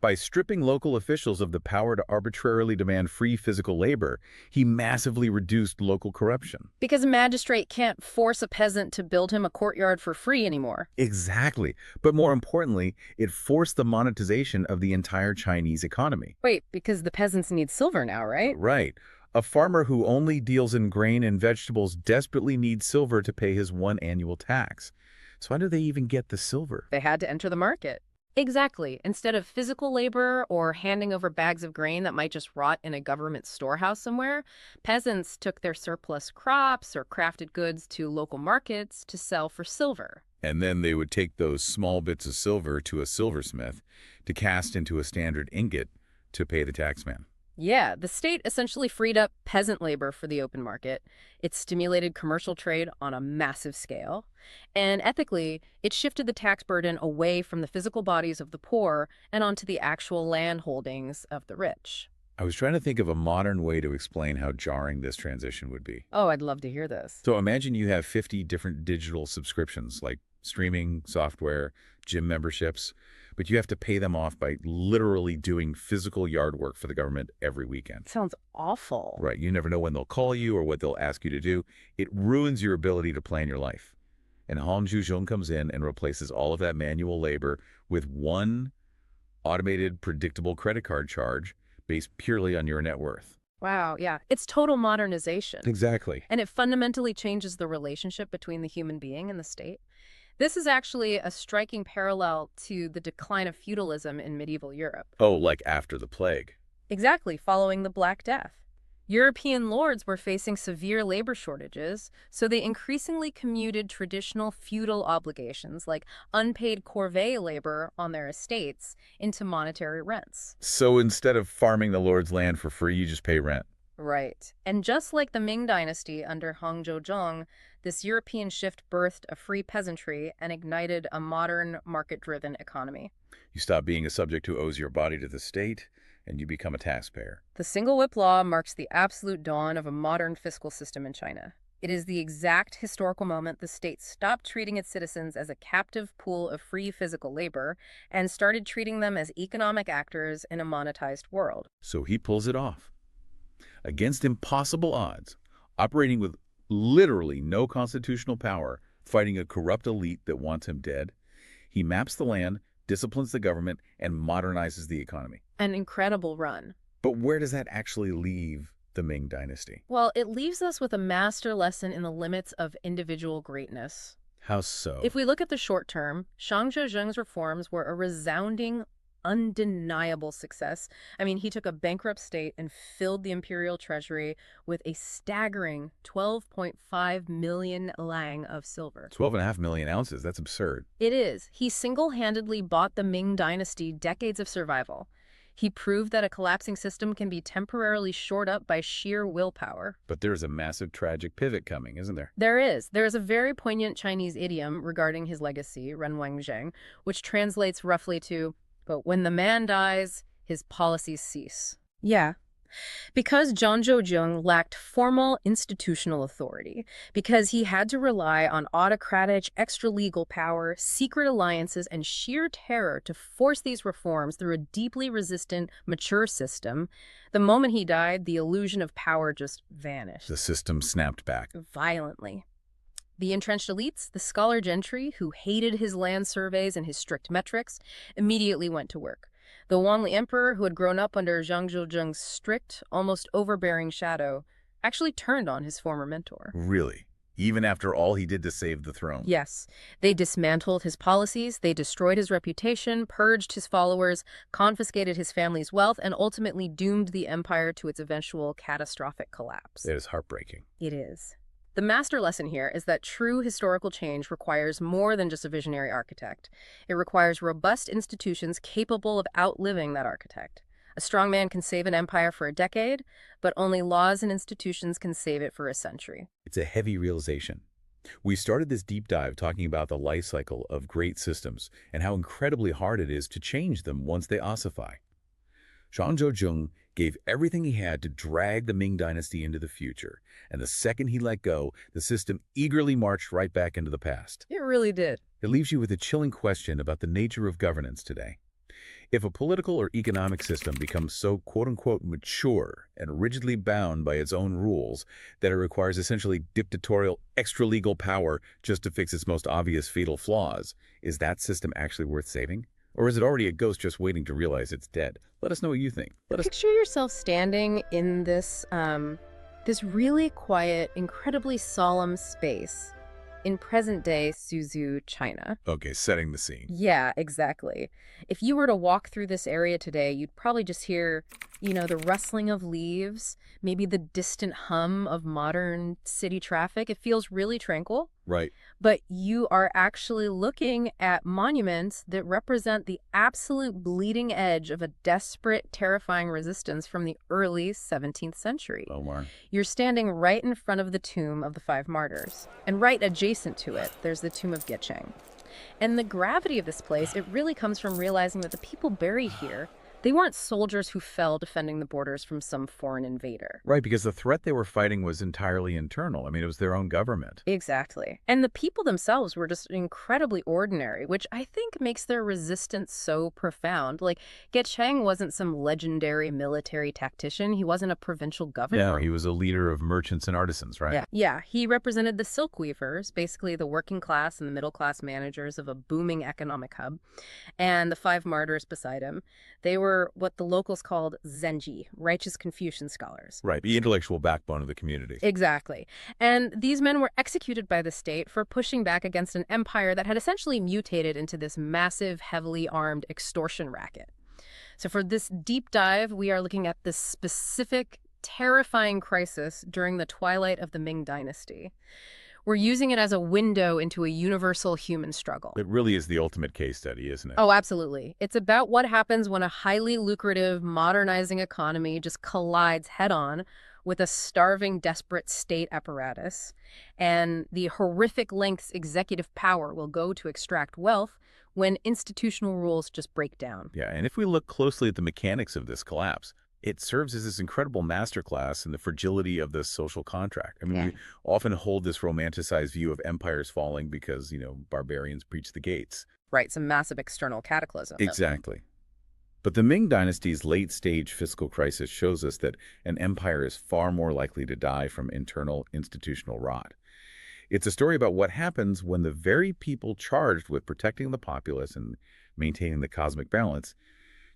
By stripping local officials of the power to arbitrarily demand free physical labor, he massively reduced local corruption. Because a magistrate can't force a peasant to build him a courtyard for free anymore. Exactly. But more importantly, it forced the monetization of the entire Chinese economy. Wait, because the peasants need silver now, right? Right. A farmer who only deals in grain and vegetables desperately needs silver to pay his one annual tax. So how do they even get the silver? They had to enter the market. Exactly. Instead of physical labor or handing over bags of grain that might just rot in a government storehouse somewhere, peasants took their surplus crops or crafted goods to local markets to sell for silver. And then they would take those small bits of silver to a silversmith to cast into a standard ingot to pay the taxman. Yeah, the state essentially freed up peasant labor for the open market. It stimulated commercial trade on a massive scale. And ethically, it shifted the tax burden away from the physical bodies of the poor and onto the actual land holdings of the rich. I was trying to think of a modern way to explain how jarring this transition would be. Oh, I'd love to hear this. So imagine you have 50 different digital subscriptions, like streaming, software, gym memberships, but you have to pay them off by literally doing physical yard work for the government every weekend. Sounds awful. Right. You never know when they'll call you or what they'll ask you to do. It ruins your ability to plan your life. And Zhang comes in and replaces all of that manual labor with one automated, predictable credit card charge based purely on your net worth. Wow, yeah. It's total modernization. Exactly. And it fundamentally changes the relationship between the human being and the state. This is actually a striking parallel to the decline of feudalism in medieval Europe. Oh, like after the plague. Exactly, following the Black Death. European lords were facing severe labor shortages, so they increasingly commuted traditional feudal obligations like unpaid corvée labor on their estates into monetary rents. So instead of farming the Lord's land for free, you just pay rent. Right. And just like the Ming Dynasty under Zhang, this European shift birthed a free peasantry and ignited a modern market-driven economy. You stop being a subject who owes your body to the state, and you become a taxpayer. The single whip law marks the absolute dawn of a modern fiscal system in China. It is the exact historical moment the state stopped treating its citizens as a captive pool of free physical labor and started treating them as economic actors in a monetized world. So he pulls it off. Against impossible odds, operating with literally no constitutional power, fighting a corrupt elite that wants him dead, he maps the land, disciplines the government, and modernizes the economy. An incredible run. But where does that actually leave the Ming Dynasty? Well, it leaves us with a master lesson in the limits of individual greatness. How so? If we look at the short term, Zhang's reforms were a resounding, undeniable success. I mean, he took a bankrupt state and filled the imperial treasury with a staggering 12.5 million lang of silver. 12.5 million ounces. That's absurd. It is. He single-handedly bought the Ming Dynasty decades of survival. He proved that a collapsing system can be temporarily shored up by sheer willpower. But there's a massive tragic pivot coming, isn't there? There is. There is a very poignant Chinese idiom regarding his legacy, Renwang, which translates roughly to, but when the man dies, his policies cease. Yeah. Because Zhang lacked formal institutional authority, because he had to rely on autocratic, extra-legal power, secret alliances, and sheer terror to force these reforms through a deeply resistant, mature system, the moment he died, the illusion of power just vanished. The system snapped back. Violently. The entrenched elites, the scholar gentry, who hated his land surveys and his strict metrics, immediately went to work. The Wanli emperor, who had grown up under Zhang's strict, almost overbearing shadow, actually turned on his former mentor. Really? Even after all he did to save the throne? Yes. They dismantled his policies, they destroyed his reputation, purged his followers, confiscated his family's wealth, and ultimately doomed the empire to its eventual catastrophic collapse. It is heartbreaking. It is. The master lesson here is that true historical change requires more than just a visionary architect. It requires robust institutions capable of outliving that architect. A strong man can save an empire for a decade, but only laws and institutions can save it for a century. It's a heavy realization. We started this deep dive talking about the life cycle of great systems and how incredibly hard it is to change them once they ossify. Zhang gave everything he had to drag the Ming Dynasty into the future, and the second he let go, the system eagerly marched right back into the past. It really did. It leaves you with a chilling question about the nature of governance today. If a political or economic system becomes so quote-unquote mature and rigidly bound by its own rules that it requires essentially dictatorial extra-legal power just to fix its most obvious fatal flaws, is that system actually worth saving? Or is it already a ghost just waiting to realize it's dead? Let us know what you think. Picture yourself standing in this really quiet, incredibly solemn space in present-day Suzhou, China. Okay, setting the scene. Yeah, exactly. If you were to walk through this area today, you'd probably just hear You know, the rustling of leaves, maybe the distant hum of modern city traffic. It feels really tranquil. Right. But you are actually looking at monuments that represent the absolute bleeding edge of a desperate, terrifying resistance from the early 17th century. Omar. You're standing right in front of the tomb of the five martyrs. And right adjacent to it, there's the tomb of Juzheng. And the gravity of this place, it really comes from realizing that the people buried here, they weren't soldiers who fell defending the borders from some foreign invader. Right, because the threat they were fighting was entirely internal. I mean, it was their own government. Exactly. And the people themselves were just incredibly ordinary, which I think makes their resistance so profound. Like, Juzheng wasn't some legendary military tactician. He wasn't a provincial governor. No, he was a leader of merchants and artisans, right? Yeah. He represented the silk weavers, basically the working class and the middle class managers of a booming economic hub. And the five martyrs beside him, they were what the locals called Zenji, righteous Confucian scholars. Right, the intellectual backbone of the community. Exactly. And these men were executed by the state for pushing back against an empire that had essentially mutated into this massive, heavily armed extortion racket. So for this deep dive, we are looking at this specific, terrifying crisis during the twilight of the Ming Dynasty. We're using it as a window into a universal human struggle. It really is the ultimate case study, isn't it? Oh, absolutely. It's about what happens when a highly lucrative, modernizing economy just collides head-on with a starving, desperate state apparatus, and the horrific lengths executive power will go to extract wealth when institutional rules just break down. Yeah, and if we look closely at the mechanics of this collapse, it serves as this incredible masterclass in the fragility of the social contract. I mean, we often hold this romanticized view of empires falling because, barbarians breach the gates. Right, some massive external cataclysm. Exactly. But the Ming Dynasty's late-stage fiscal crisis shows us that an empire is far more likely to die from internal institutional rot. It's a story about what happens when the very people charged with protecting the populace and maintaining the cosmic balance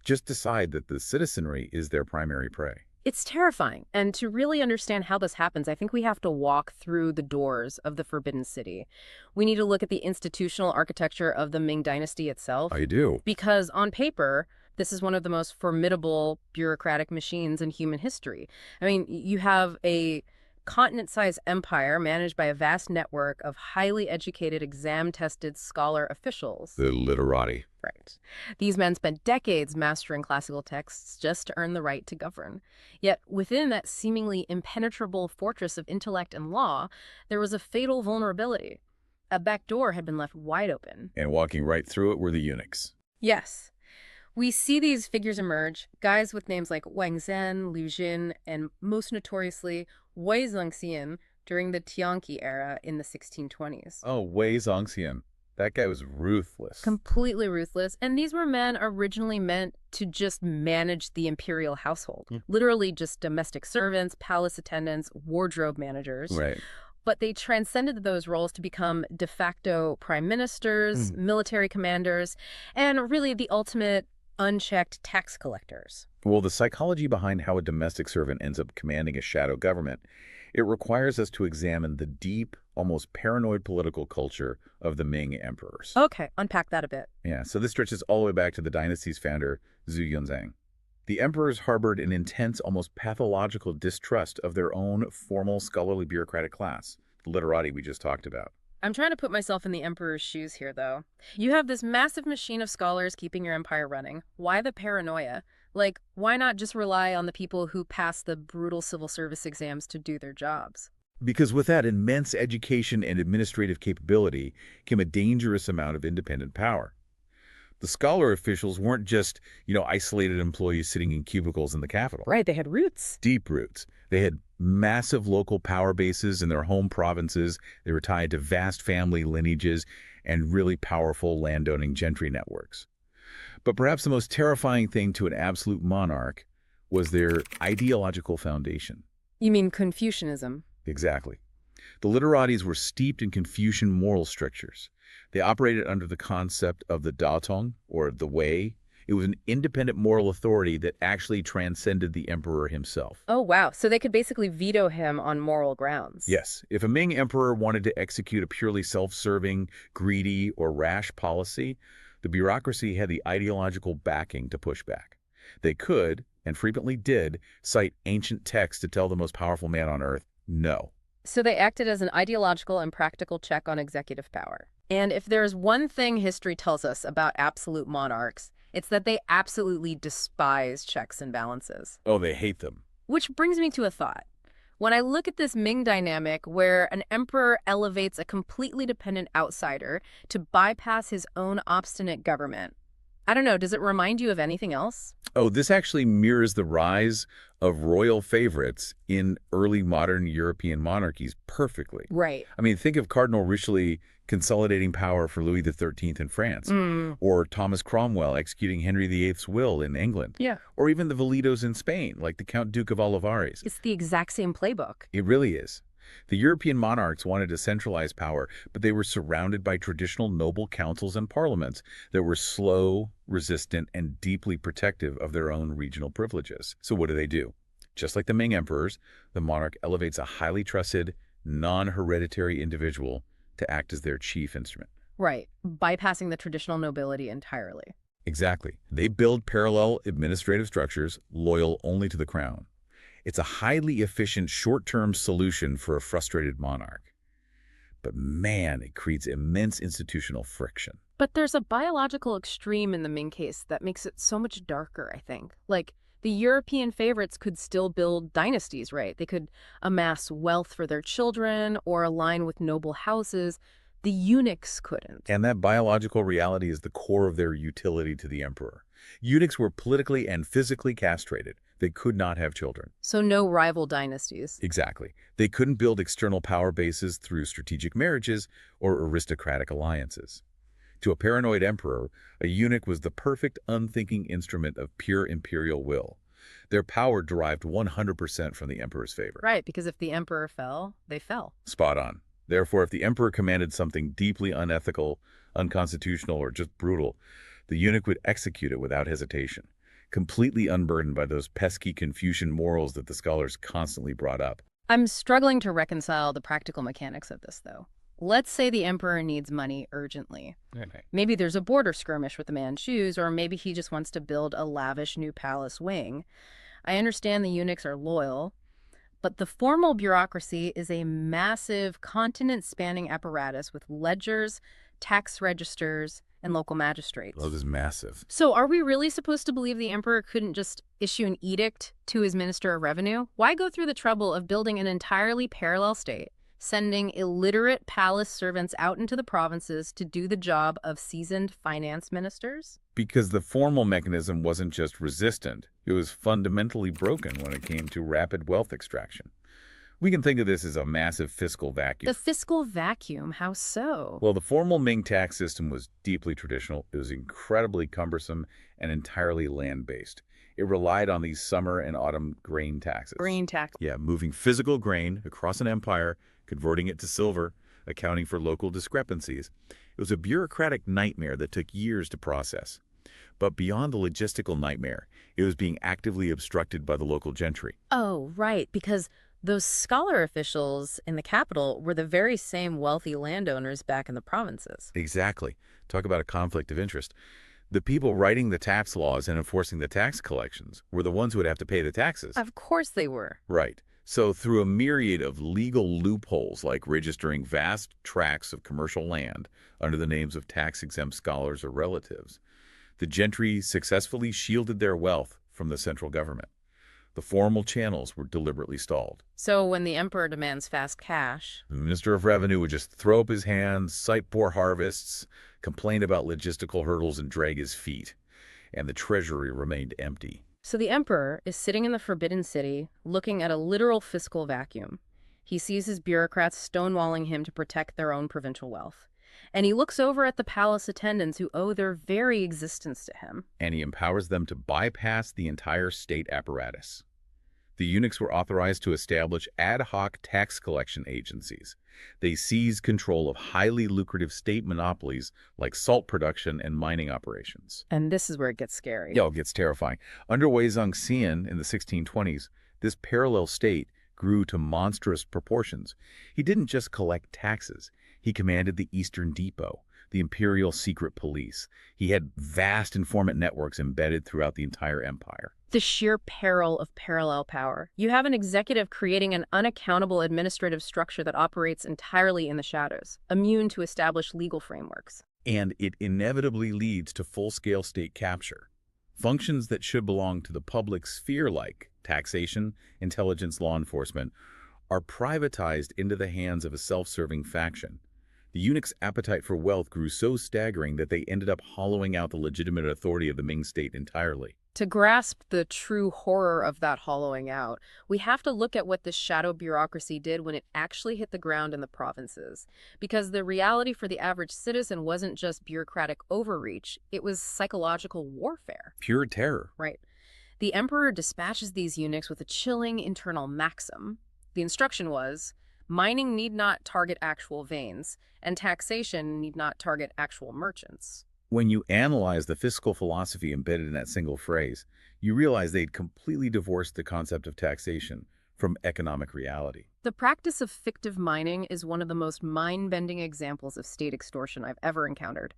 just decide that the citizenry is their primary prey. It's terrifying. And to really understand how this happens, I think we have to walk through the doors of the Forbidden City. We need to look at the institutional architecture of the Ming Dynasty itself. I do. Because on paper, this is one of the most formidable bureaucratic machines in human history. I mean, you have a continent-sized empire managed by a vast network of highly educated, exam-tested scholar officials. The literati. Right. These men spent decades mastering classical texts just to earn the right to govern. Yet within that seemingly impenetrable fortress of intellect and law, there was a fatal vulnerability. A back door had been left wide open. And walking right through it were the eunuchs. Yes. We see these figures emerge, guys with names like Wang Zhen, Liu Jin, and most notoriously, Wei Zongxian during the Tianqi era in the 1620s. Oh, Wei Zongxian. That guy was ruthless. Completely ruthless. And these were men originally meant to just manage the imperial household. Literally just domestic servants, palace attendants, wardrobe managers. Right. But they transcended those roles to become de facto prime ministers, military commanders, and really the ultimate unchecked tax collectors. Well, the psychology behind how a domestic servant ends up commanding a shadow government, it requires us to examine the deep, almost paranoid political culture of the Ming emperors. Okay, unpack that a bit. Yeah, so this stretches all the way back to the dynasty's founder, Zhang. The emperors harbored an intense, almost pathological distrust of their own formal scholarly bureaucratic class, the literati we just talked about. I'm trying to put myself in the emperor's shoes here, though. You have this massive machine of scholars keeping your empire running. Why the paranoia? Like, why not just rely on the people who pass the brutal civil service exams to do their jobs? Because with that immense education and administrative capability came a dangerous amount of independent power. The scholar officials weren't just, isolated employees sitting in cubicles in the capital. Right, they had roots. Deep roots. They had massive local power bases in their home provinces. They were tied to vast family lineages and really powerful landowning gentry networks. But perhaps the most terrifying thing to an absolute monarch was their ideological foundation. You mean Confucianism? Exactly. The literatis were steeped in Confucian moral strictures. They operated under the concept of the Datong, or the Way. It was an independent moral authority that actually transcended the emperor himself. Oh, wow. So they could basically veto him on moral grounds. Yes. If a Ming emperor wanted to execute a purely self-serving, greedy, or rash policy, the bureaucracy had the ideological backing to push back. They could, and frequently did, cite ancient texts to tell the most powerful man on earth, no. So they acted as an ideological and practical check on executive power. And if there's one thing history tells us about absolute monarchs, it's that they absolutely despise checks and balances. Oh, they hate them. Which brings me to a thought. When I look at this Ming dynamic where an emperor elevates a completely dependent outsider to bypass his own obstinate government, I don't know, does it remind you of anything else? Oh, this actually mirrors the rise of royal favorites in early modern European monarchies perfectly. Right. I mean, think of Cardinal Richelieu consolidating power for Louis XIII in France, or Thomas Cromwell executing Henry VIII's will in England, Yeah. or even the Validos in Spain, like the Count Duke of Olivares. It's the exact same playbook. It really is. The European monarchs wanted to centralize power, but they were surrounded by traditional noble councils and parliaments that were slow, resistant, and deeply protective of their own regional privileges. So what do? Just like the Ming emperors, the monarch elevates a highly trusted, non-hereditary individual to act as their chief instrument. Right. Bypassing the traditional nobility entirely. Exactly. They build parallel administrative structures loyal only to the crown. It's a highly efficient short-term solution for a frustrated monarch. But man, it creates immense institutional friction. But there's a biological extreme in the Ming case that makes it so much darker, I think. Like, the European favorites could still build dynasties, right? They could amass wealth for their children or align with noble houses. The eunuchs couldn't. And that biological reality is the core of their utility to the emperor. Eunuchs were politically and physically castrated. They could not have children. So no rival dynasties. Exactly. They couldn't build external power bases through strategic marriages or aristocratic alliances. To a paranoid emperor, a eunuch was the perfect unthinking instrument of pure imperial will. Their power derived 100% from the emperor's favor. Right, because if the emperor fell, they fell. Spot on. Therefore, if the emperor commanded something deeply unethical, unconstitutional, or just brutal, the eunuch would execute it without hesitation, completely unburdened by those pesky Confucian morals that the scholars constantly brought up. I'm struggling to reconcile the practical mechanics of this, though. Let's say the emperor needs money urgently. Okay. Maybe there's a border skirmish with the Manchus, or maybe he just wants to build a lavish new palace wing. I understand the eunuchs are loyal, but the formal bureaucracy is a massive, continent-spanning apparatus with ledgers, tax registers, and local magistrates. Love is massive. So are we really supposed to believe the emperor couldn't just issue an edict to his minister of revenue? Why go through the trouble of building an entirely parallel state, sending illiterate palace servants out into the provinces to do the job of seasoned finance ministers? Because the formal mechanism wasn't just resistant, it was fundamentally broken when it came to rapid wealth extraction. We can think of this as a massive fiscal vacuum. The fiscal vacuum? How so? Well, the formal Ming tax system was deeply traditional. It was incredibly cumbersome and entirely land-based. It relied on these summer and autumn grain taxes. Grain tax. Yeah, moving physical grain across an empire, converting it to silver, accounting for local discrepancies. It was a bureaucratic nightmare that took years to process. But beyond the logistical nightmare, it was being actively obstructed by the local gentry. Oh, right, because those scholar officials in the capital were the very same wealthy landowners back in the provinces. Exactly. Talk about a conflict of interest. The people writing the tax laws and enforcing the tax collections were the ones who would have to pay the taxes. Of course they were. Right. So through a myriad of legal loopholes like registering vast tracts of commercial land under the names of tax-exempt scholars or relatives, the gentry successfully shielded their wealth from the central government. The formal channels were deliberately stalled. So when the emperor demands fast cash, The Minister of Revenue would just throw up his hands, cite poor harvests, complain about logistical hurdles, and drag his feet. And the treasury remained empty. so the emperor is sitting in the Forbidden City looking at a literal fiscal vacuum. He sees his bureaucrats stonewalling him to protect their own provincial wealth. And he looks over at the palace attendants who owe their very existence to him. And he empowers them to bypass the entire state apparatus. The eunuchs were authorized to establish ad hoc tax collection agencies. They seized control of highly lucrative state monopolies like salt production and mining operations. And this is where it gets scary. Yeah, it gets terrifying. Under Wei Zhongxian in the 1620s, this parallel state grew to monstrous proportions. He didn't just collect taxes. He commanded the Eastern Depot, the Imperial Secret Police. He had vast informant networks embedded throughout the entire empire. The sheer peril of parallel power. You have an executive creating an unaccountable administrative structure that operates entirely in the shadows, immune to established legal frameworks. And it inevitably leads to full-scale state capture. Functions that should belong to the public sphere like taxation, intelligence, law enforcement, are privatized into the hands of a self-serving faction. The eunuchs' appetite for wealth grew so staggering that they ended up hollowing out the legitimate authority of the Ming state entirely. To grasp the true horror of that hollowing out, we have to look at what this shadow bureaucracy did when it actually hit the ground in the provinces. Because the reality for the average citizen wasn't just bureaucratic overreach, it was psychological warfare. Pure terror. Right. The emperor dispatches these eunuchs with a chilling internal maxim. The instruction was, mining need not target actual veins, and taxation need not target actual merchants. When you analyze the fiscal philosophy embedded in that single phrase, you realize they'd completely divorced the concept of taxation from economic reality. The practice of fictive mining is one of the most mind-bending examples of state extortion I've ever encountered.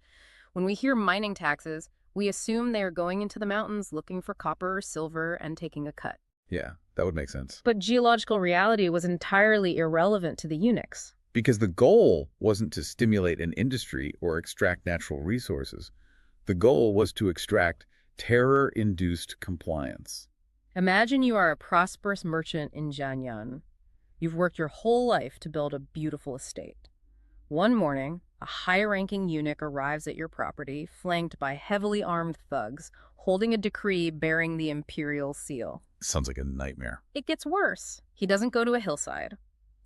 When we hear mining taxes, we assume they are going into the mountains looking for copper or silver and taking a cut. Yeah, that would make sense. But geological reality was entirely irrelevant to the eunuchs. Because the goal wasn't to stimulate an industry or extract natural resources. The goal was to extract terror-induced compliance. Imagine you are a prosperous merchant in Zhang. You've worked your whole life to build a beautiful estate. One morning, a high-ranking eunuch arrives at your property, flanked by heavily armed thugs, holding a decree bearing the imperial seal. Sounds like a nightmare. It gets worse. He doesn't go to a hillside.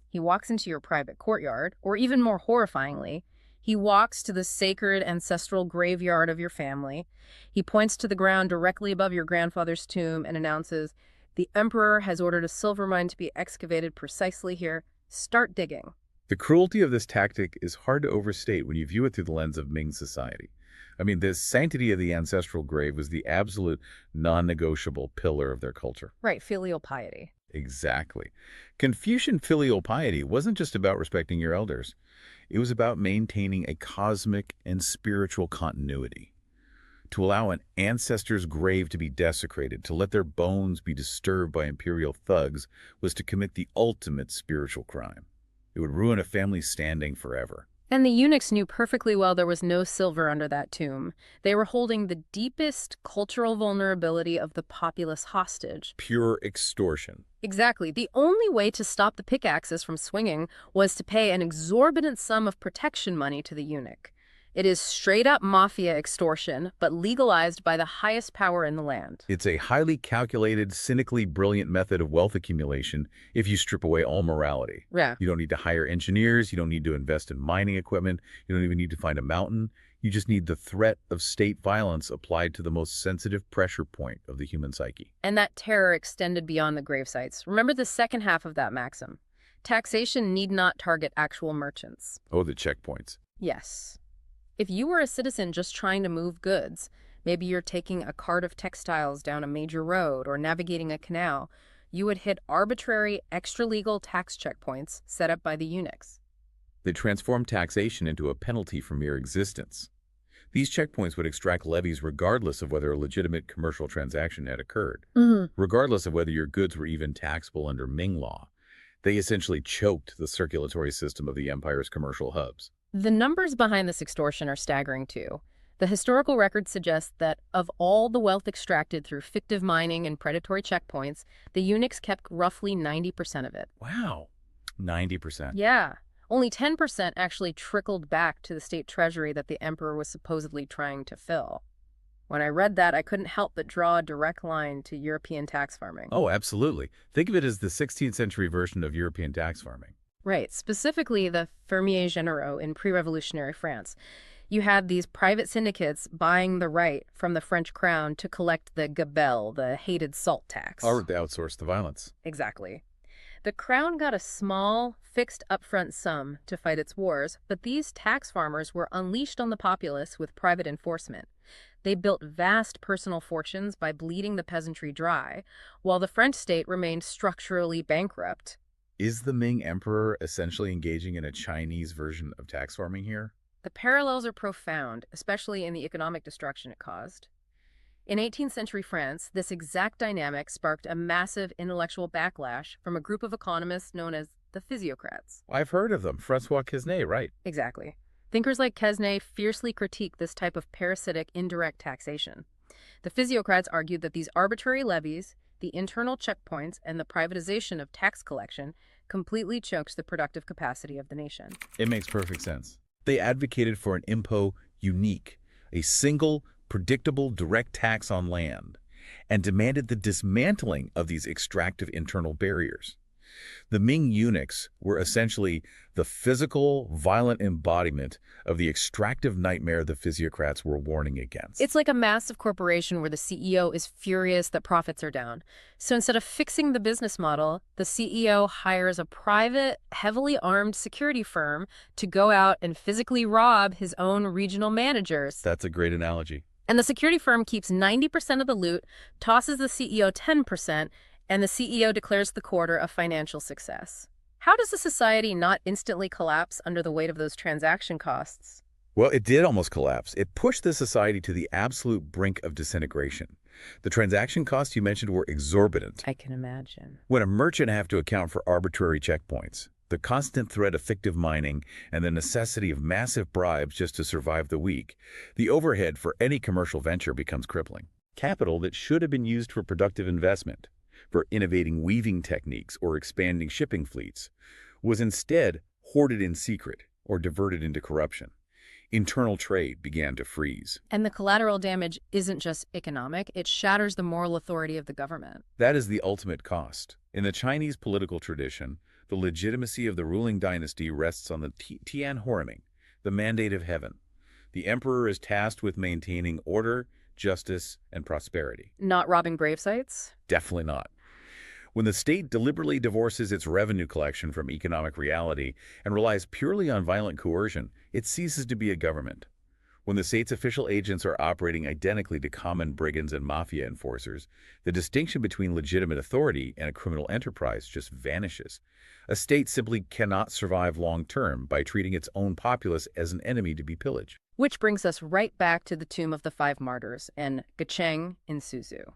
He walks into your private courtyard, or even more horrifyingly, he walks to the sacred ancestral graveyard of your family. He points to the ground directly above your grandfather's tomb and announces, "The emperor has ordered a silver mine to be excavated precisely here. Start digging." The cruelty of this tactic is hard to overstate when you view it through the lens of Ming society. I mean, the sanctity of the ancestral grave was the absolute non-negotiable pillar of their culture. Right, filial piety. Exactly. Confucian filial piety wasn't just about respecting your elders. It was about maintaining a cosmic and spiritual continuity. To allow an ancestor's grave to be desecrated, to let their bones be disturbed by imperial thugs, was to commit the ultimate spiritual crime. It would ruin a family's standing forever. And the eunuchs knew perfectly well there was no silver under that tomb. They were holding the deepest cultural vulnerability of the populace hostage. Pure extortion. Exactly. The only way to stop the pickaxes from swinging was to pay an exorbitant sum of protection money to the eunuch. It is straight-up mafia extortion, but legalized by the highest power in the land. It's a highly calculated, cynically brilliant method of wealth accumulation if you strip away all morality. Yeah. You don't need to hire engineers, you don't need to invest in mining equipment, you don't even need to find a mountain. You just need the threat of state violence applied to the most sensitive pressure point of the human psyche. And that terror extended beyond the gravesites. Remember the second half of that maxim. Taxation need not target actual merchants. Oh, the checkpoints. Yes. If you were a citizen just trying to move goods, maybe you're taking a cart of textiles down a major road or navigating a canal, you would hit arbitrary, extra-legal tax checkpoints set up by the eunuchs. They transformed taxation into a penalty for mere existence. These checkpoints would extract levies regardless of whether a legitimate commercial transaction had occurred, regardless of whether your goods were even taxable under Ming law. They essentially choked the circulatory system of the empire's commercial hubs. The numbers behind this extortion are staggering too. The historical record suggests that of all the wealth extracted through fictive mining and predatory checkpoints, the eunuchs kept roughly 90% of it. Wow, 90%. Yeah. Only 10% actually trickled back to the state treasury that the emperor was supposedly trying to fill. When I read that, I couldn't help but draw a direct line to European tax farming. Oh, absolutely. Think of it as the 16th century version of European tax farming. Right, specifically the fermiers généraux in pre-revolutionary France. You had these private syndicates buying the right from the French crown to collect the gabelle, the hated salt tax. Or they outsourced the violence. Exactly. The crown got a small, fixed upfront sum to fight its wars, but these tax farmers were unleashed on the populace with private enforcement. They built vast personal fortunes by bleeding the peasantry dry, while the French state remained structurally bankrupt. Is the Ming emperor essentially engaging in a Chinese version of tax farming here? The parallels are profound, especially in the economic destruction it caused. In 18th century France, this exact dynamic sparked a massive intellectual backlash from a group of economists known as the physiocrats. I've heard of them. François Quesnay, right? Exactly. Thinkers like Quesnay fiercely critique this type of parasitic indirect taxation. The physiocrats argued that these arbitrary levies, the internal checkpoints, and the privatization of tax collection completely chokes the productive capacity of the nation. It makes perfect sense. They advocated for an impôt unique, a single, predictable direct tax on land, and demanded the dismantling of these extractive internal barriers. The Ming eunuchs were essentially the physical, violent embodiment of the extractive nightmare the physiocrats were warning against. It's like a massive corporation where the CEO is furious that profits are down. So instead of fixing the business model, the CEO hires a private, heavily armed security firm to go out and physically rob his own regional managers. That's a great analogy. And the security firm keeps 90% of the loot, tosses the CEO 10%, and the CEO declares the quarter a financial success. How does a society not instantly collapse under the weight of those transaction costs? Well, it did almost collapse. It pushed the society to the absolute brink of disintegration. The transaction costs you mentioned were exorbitant. I can imagine. When a merchant have to account for arbitrary checkpoints, the constant threat of fictive mining, and the necessity of massive bribes just to survive the week, the overhead for any commercial venture becomes crippling. Capital that should have been used for productive investment, for innovating weaving techniques or expanding shipping fleets, was instead hoarded in secret or diverted into corruption. Internal trade began to freeze. And the collateral damage isn't just economic, it shatters the moral authority of the government. That is the ultimate cost. In the Chinese political tradition, the legitimacy of the ruling dynasty rests on the Tianhorming, the mandate of heaven. The emperor is tasked with maintaining order, justice, and prosperity. Not robbing grave sites? Definitely not. When the state deliberately divorces its revenue collection from economic reality and relies purely on violent coercion, it ceases to be a government. When the state's official agents are operating identically to common brigands and mafia enforcers, the distinction between legitimate authority and a criminal enterprise just vanishes. A state simply cannot survive long-term by treating its own populace as an enemy to be pillaged. Which brings us right back to the Tomb of the Five Martyrs and Juzheng in Suzhou.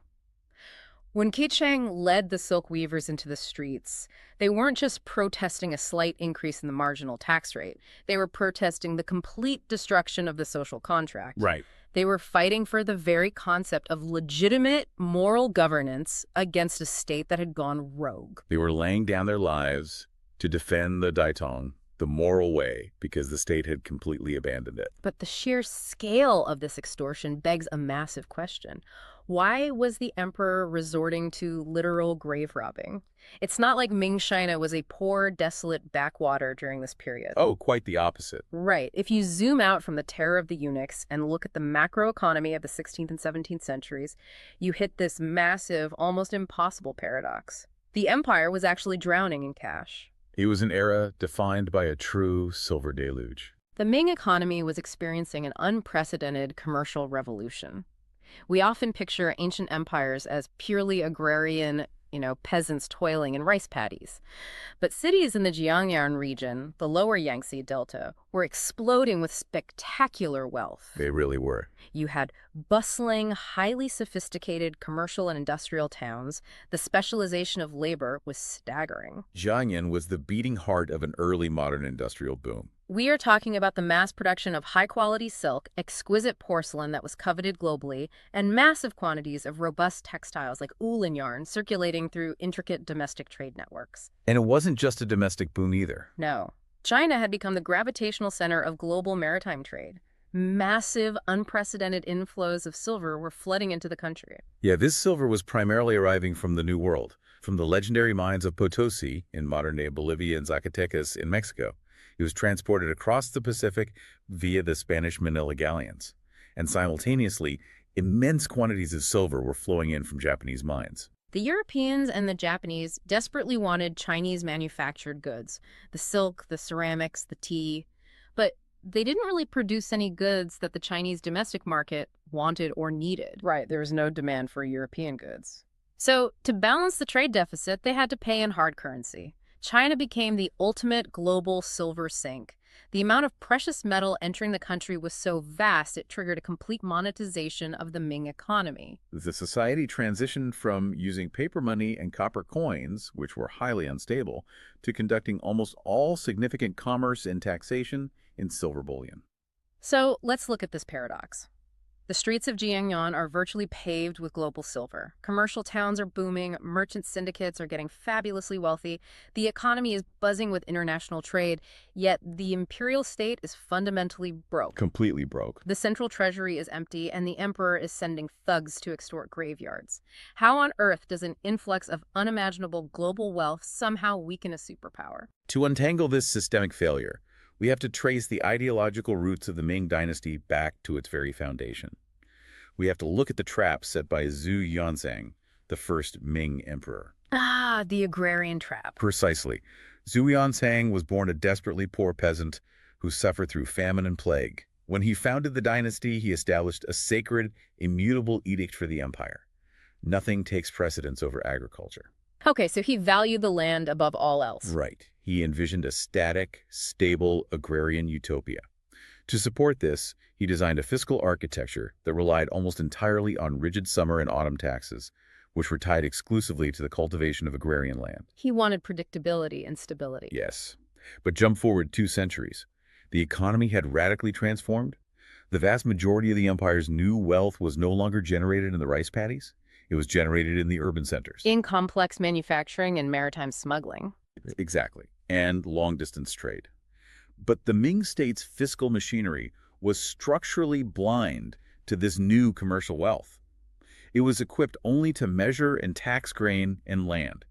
When chéng led the silk weavers into the streets, they weren't just protesting a slight increase in the marginal tax rate. They were protesting the complete destruction of the social contract. Right. They were fighting for the very concept of legitimate moral governance against a state that had gone rogue. They were laying down their lives to defend the Daitong, the moral way, because the state had completely abandoned it. But the sheer scale of this extortion begs a massive question. Why was the emperor resorting to literal grave robbing? It's not like Ming China was a poor, desolate backwater during this period. Oh, quite the opposite. Right. If you zoom out from the terror of the eunuchs and look at the macroeconomy of the 16th and 17th centuries, you hit this massive, almost impossible paradox. The empire was actually drowning in cash. It was an era defined by a true silver deluge. The Ming economy was experiencing an unprecedented commercial revolution. We often picture ancient empires as purely agrarian, peasants toiling in rice paddies. But cities in the Jiangnan region, the lower Yangtze Delta, were exploding with spectacular wealth. They really were. You had bustling, highly sophisticated commercial and industrial towns. The specialization of labor was staggering. Jiangnan was the beating heart of an early modern industrial boom. We are talking about the mass production of high-quality silk, exquisite porcelain that was coveted globally, and massive quantities of robust textiles like woolen yarn circulating through intricate domestic trade networks. And it wasn't just a domestic boom either. No. China had become the gravitational center of global maritime trade. Massive, unprecedented inflows of silver were flooding into the country. Yeah, this silver was primarily arriving from the New World, from the legendary mines of Potosi in modern-day Bolivia and Zacatecas in Mexico. It was transported across the Pacific via the Spanish Manila galleons. And simultaneously, immense quantities of silver were flowing in from Japanese mines. The Europeans and the Japanese desperately wanted Chinese manufactured goods, the silk, the ceramics, the tea, but they didn't really produce any goods that the Chinese domestic market wanted or needed. Right, there was no demand for European goods. So to balance the trade deficit, they had to pay in hard currency. China became the ultimate global silver sink. The amount of precious metal entering the country was so vast it triggered a complete monetization of the Ming economy. The society transitioned from using paper money and copper coins, which were highly unstable, to conducting almost all significant commerce and taxation in silver bullion. So let's look at this paradox. The streets of Jiangnan are virtually paved with global silver. Commercial towns are booming, merchant syndicates are getting fabulously wealthy, the economy is buzzing with international trade, yet the imperial state is fundamentally broke. Completely broke. The central treasury is empty, and the emperor is sending thugs to extort graveyards. How on earth does an influx of unimaginable global wealth somehow weaken a superpower? To untangle this systemic failure, we have to trace the ideological roots of the Ming Dynasty back to its very foundation. We have to look at the traps set by Zhu Yuanzhang, the first Ming emperor. Ah, the agrarian trap. Precisely. Zhu Yuanzhang was born a desperately poor peasant who suffered through famine and plague. When he founded the dynasty, he established a sacred, immutable edict for the empire. Nothing takes precedence over agriculture. Okay, so he valued the land above all else. Right. He envisioned a static, stable agrarian utopia. To support this, he designed a fiscal architecture that relied almost entirely on rigid summer and autumn taxes, which were tied exclusively to the cultivation of agrarian land. He wanted predictability and stability. Yes. But jump forward 2 centuries. The economy had radically transformed. The vast majority of the empire's new wealth was no longer generated in the rice paddies. It was generated in the urban centers. In complex manufacturing and maritime smuggling. Exactly. And long-distance trade. But the Ming state's fiscal machinery was structurally blind to this new commercial wealth. It was equipped only to measure and tax grain and land.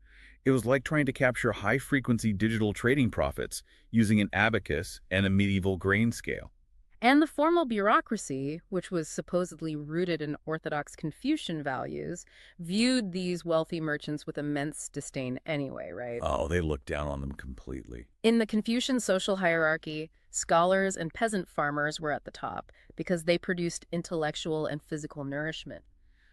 It was like trying to capture high-frequency digital trading profits using an abacus and a medieval grain scale. And the formal bureaucracy, which was supposedly rooted in orthodox Confucian values, viewed these wealthy merchants with immense disdain anyway, right? Oh, they looked down on them completely. In the Confucian social hierarchy, scholars and peasant farmers were at the top because they produced intellectual and physical nourishment.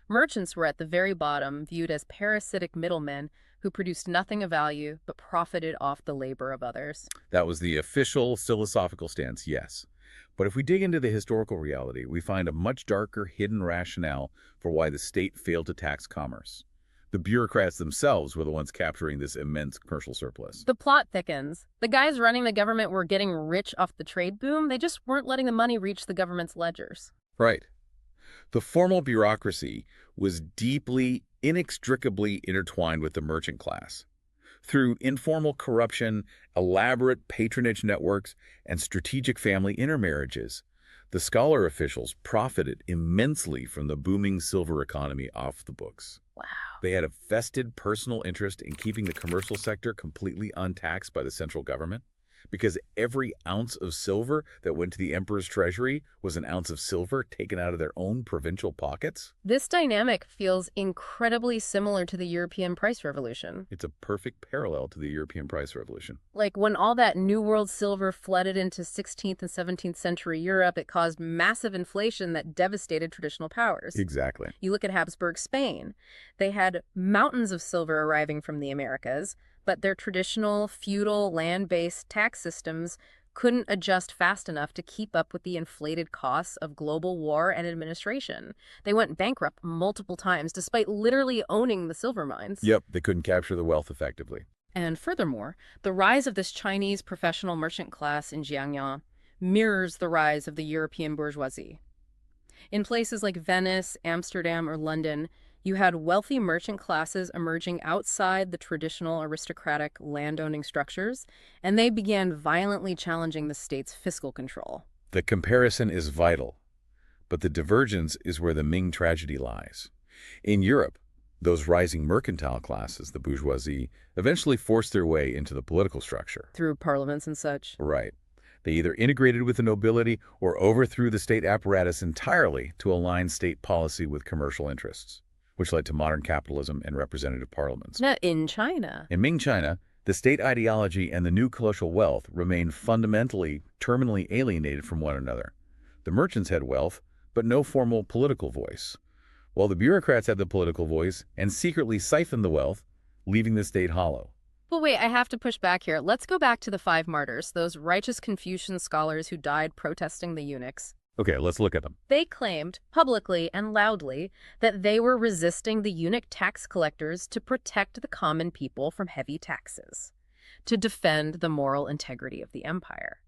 Merchants were at the very bottom, viewed as parasitic middlemen who produced nothing of value but profited off the labor of others. That was the official philosophical stance, yes. But if we dig into the historical reality, we find a much darker hidden rationale for why the state failed to tax commerce. The bureaucrats themselves were the ones capturing this immense commercial surplus. The plot thickens. The guys running the government were getting rich off the trade boom. They just weren't letting the money reach the government's ledgers. Right. The formal bureaucracy was deeply, inextricably intertwined with the merchant class. Through informal corruption, elaborate patronage networks, and strategic family intermarriages, the scholar officials profited immensely from the booming silver economy off the books. Wow. They had a vested personal interest in keeping the commercial sector completely untaxed by the central government, because every ounce of silver that went to the emperor's treasury was an ounce of silver taken out of their own provincial pockets. This dynamic feels incredibly similar to the European price revolution. It's a perfect parallel to the European price revolution. Like when all that New World silver flooded into 16th and 17th century Europe, it caused massive inflation that devastated traditional powers. Exactly. You look at Habsburg Spain. They had mountains of silver arriving from the Americas, but their traditional, feudal, land-based tax systems couldn't adjust fast enough to keep up with the inflated costs of global war and administration. They went bankrupt multiple times, despite literally owning the silver mines. Yep, they couldn't capture the wealth effectively. And furthermore, the rise of this Chinese professional merchant class in Jiangnan mirrors the rise of the European bourgeoisie. In places like Venice, Amsterdam, or London, you had wealthy merchant classes emerging outside the traditional aristocratic landowning structures, and they began violently challenging the state's fiscal control. The comparison is vital, but the divergence is where the Ming tragedy lies. In Europe, those rising mercantile classes, the bourgeoisie, eventually forced their way into the political structure. Through parliaments and such. Right. They either integrated with the nobility or overthrew the state apparatus entirely to align state policy with commercial interests, which led to modern capitalism and representative parliaments. Now, in China. In Ming China, the state ideology and the new colonial wealth remained fundamentally, terminally alienated from one another. The merchants had wealth, but no formal political voice, while the bureaucrats had the political voice and secretly siphoned the wealth, leaving the state hollow. But wait, I have to push back here. Let's go back to the 5 martyrs, those righteous Confucian scholars who died protesting the eunuchs. Okay, let's look at them. They claimed, publicly and loudly, that they were resisting the eunuch tax collectors to protect the common people from heavy taxes, to defend the moral integrity of the empire.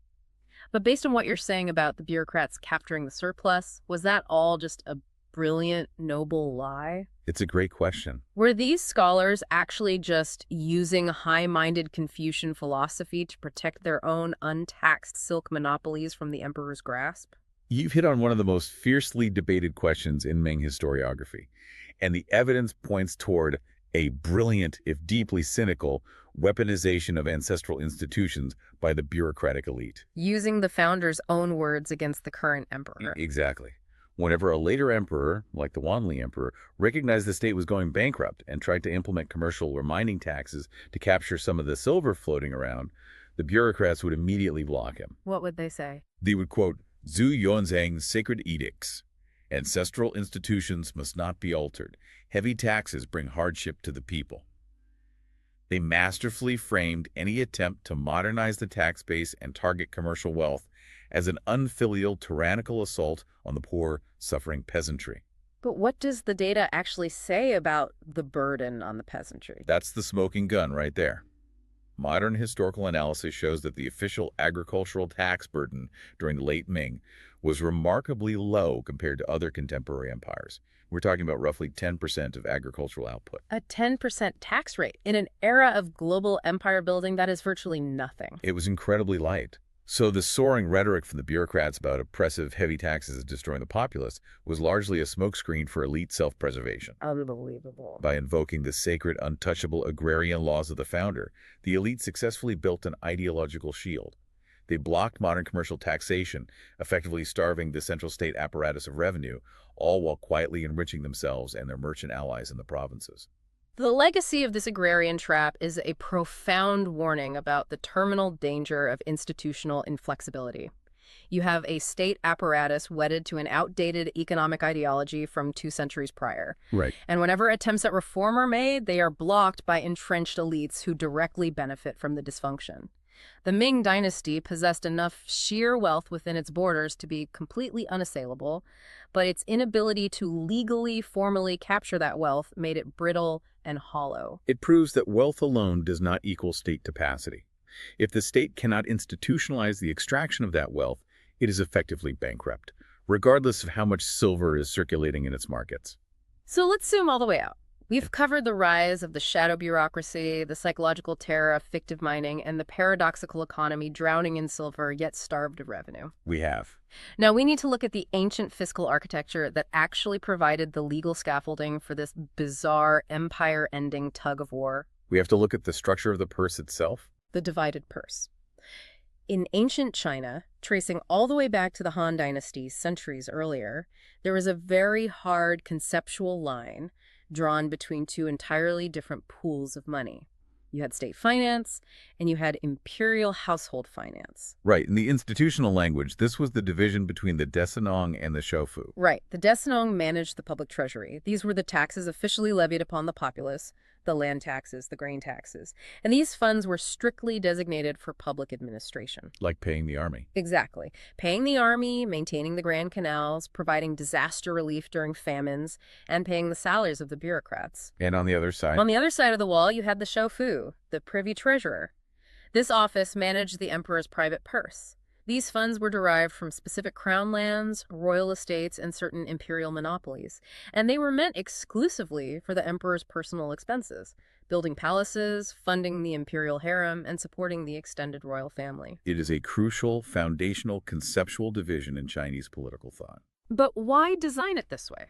But based on what you're saying about the bureaucrats capturing the surplus, was that all just a brilliant, noble lie? It's a great question. Were these scholars actually just using high-minded Confucian philosophy to protect their own untaxed silk monopolies from the emperor's grasp? You've hit on one of the most fiercely debated questions in Ming historiography, and the evidence points toward a brilliant, if deeply cynical, weaponization of ancestral institutions by the bureaucratic elite. Using the founder's own words against the current emperor. Exactly. Whenever a later emperor, like the Wanli emperor, recognized the state was going bankrupt and tried to implement commercial or mining taxes to capture some of the silver floating around, the bureaucrats would immediately block him. What would they say? They would quote Zhu Yuanzhang's sacred edicts. Ancestral institutions must not be altered. Heavy taxes bring hardship to the people. They masterfully framed any attempt to modernize the tax base and target commercial wealth as an unfilial, tyrannical assault on the poor, suffering peasantry. But what does the data actually say about the burden on the peasantry? That's the smoking gun right there. Modern historical analysis shows that the official agricultural tax burden during the late Ming was remarkably low compared to other contemporary empires. We're talking about roughly 10% of agricultural output. A 10% tax rate in an era of global empire building, that is virtually nothing. It was incredibly light. So the soaring rhetoric from the bureaucrats about oppressive heavy taxes destroying the populace was largely a smokescreen for elite self-preservation. Unbelievable. By invoking the sacred, untouchable agrarian laws of the founder, the elite successfully built an ideological shield. They blocked modern commercial taxation, effectively starving the central state apparatus of revenue, all while quietly enriching themselves and their merchant allies in the provinces. The legacy of this agrarian trap is a profound warning about the terminal danger of institutional inflexibility. You have a state apparatus wedded to an outdated economic ideology from 2 centuries prior. Right. And whenever attempts at reform are made, they are blocked by entrenched elites who directly benefit from the dysfunction. The Ming Dynasty possessed enough sheer wealth within its borders to be completely unassailable, but its inability to legally, formally capture that wealth made it brittle and hollow. It proves that wealth alone does not equal state capacity. If the state cannot institutionalize the extraction of that wealth, it is effectively bankrupt, regardless of how much silver is circulating in its markets. So let's zoom all the way out. We've covered the rise of the shadow bureaucracy, the psychological terror of fictive mining, and the paradoxical economy drowning in silver yet starved of revenue. We have. Now we need to look at the ancient fiscal architecture that actually provided the legal scaffolding for this bizarre empire-ending tug-of-war. We have to look at the structure of the purse itself. The divided purse. In ancient China, tracing all the way back to the Han Dynasty centuries earlier, there was a very hard conceptual line drawn between 2 entirely different pools of money. You had state finance, and you had imperial household finance. Right. In the institutional language, this was the division between the Decenong and the Shofu. Right. The Decenong managed the public treasury. These were the taxes officially levied upon the populace, the land taxes, the grain taxes. And these funds were strictly designated for public administration. Like paying the army. Exactly. Paying the army, maintaining the Grand Canals, providing disaster relief during famines, and paying the salaries of the bureaucrats. And on the other side? On the other side of the wall, you had the Shofu, the privy treasurer. This office managed the emperor's private purse. These funds were derived from specific crown lands, royal estates, and certain imperial monopolies, and they were meant exclusively for the emperor's personal expenses, building palaces, funding the imperial harem, and supporting the extended royal family. It is a crucial, foundational, conceptual division in Chinese political thought. But why design it this way?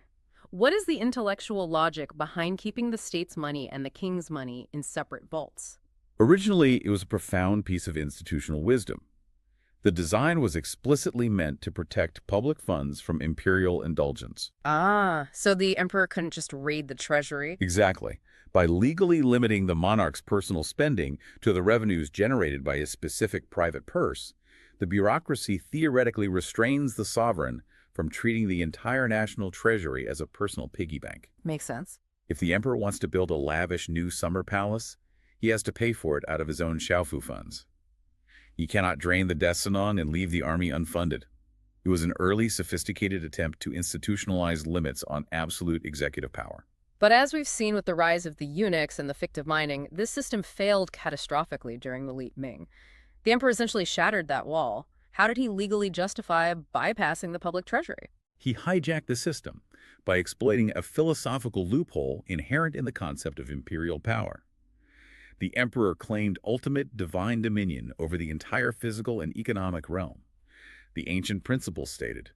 What is the intellectual logic behind keeping the state's money and the king's money in separate vaults? Originally, it was a profound piece of institutional wisdom. The design was explicitly meant to protect public funds from imperial indulgence. Ah, so the emperor couldn't just raid the treasury? Exactly. By legally limiting the monarch's personal spending to the revenues generated by his specific private purse, the bureaucracy theoretically restrains the sovereign from treating the entire national treasury as a personal piggy bank. Makes sense. If the emperor wants to build a lavish new summer palace, He has to pay for it out of his own Xiaofu funds. He cannot drain the Decenong and leave the army unfunded. It was an early, sophisticated attempt to institutionalize limits on absolute executive power. But as we've seen with the rise of the eunuchs and the fictive mining, this system failed catastrophically during the late Ming. The emperor essentially shattered that wall. How did he legally justify bypassing the public treasury? He hijacked the system by exploiting a philosophical loophole inherent in the concept of imperial power. The emperor claimed ultimate divine dominion over the entire physical and economic realm. The ancient principle stated,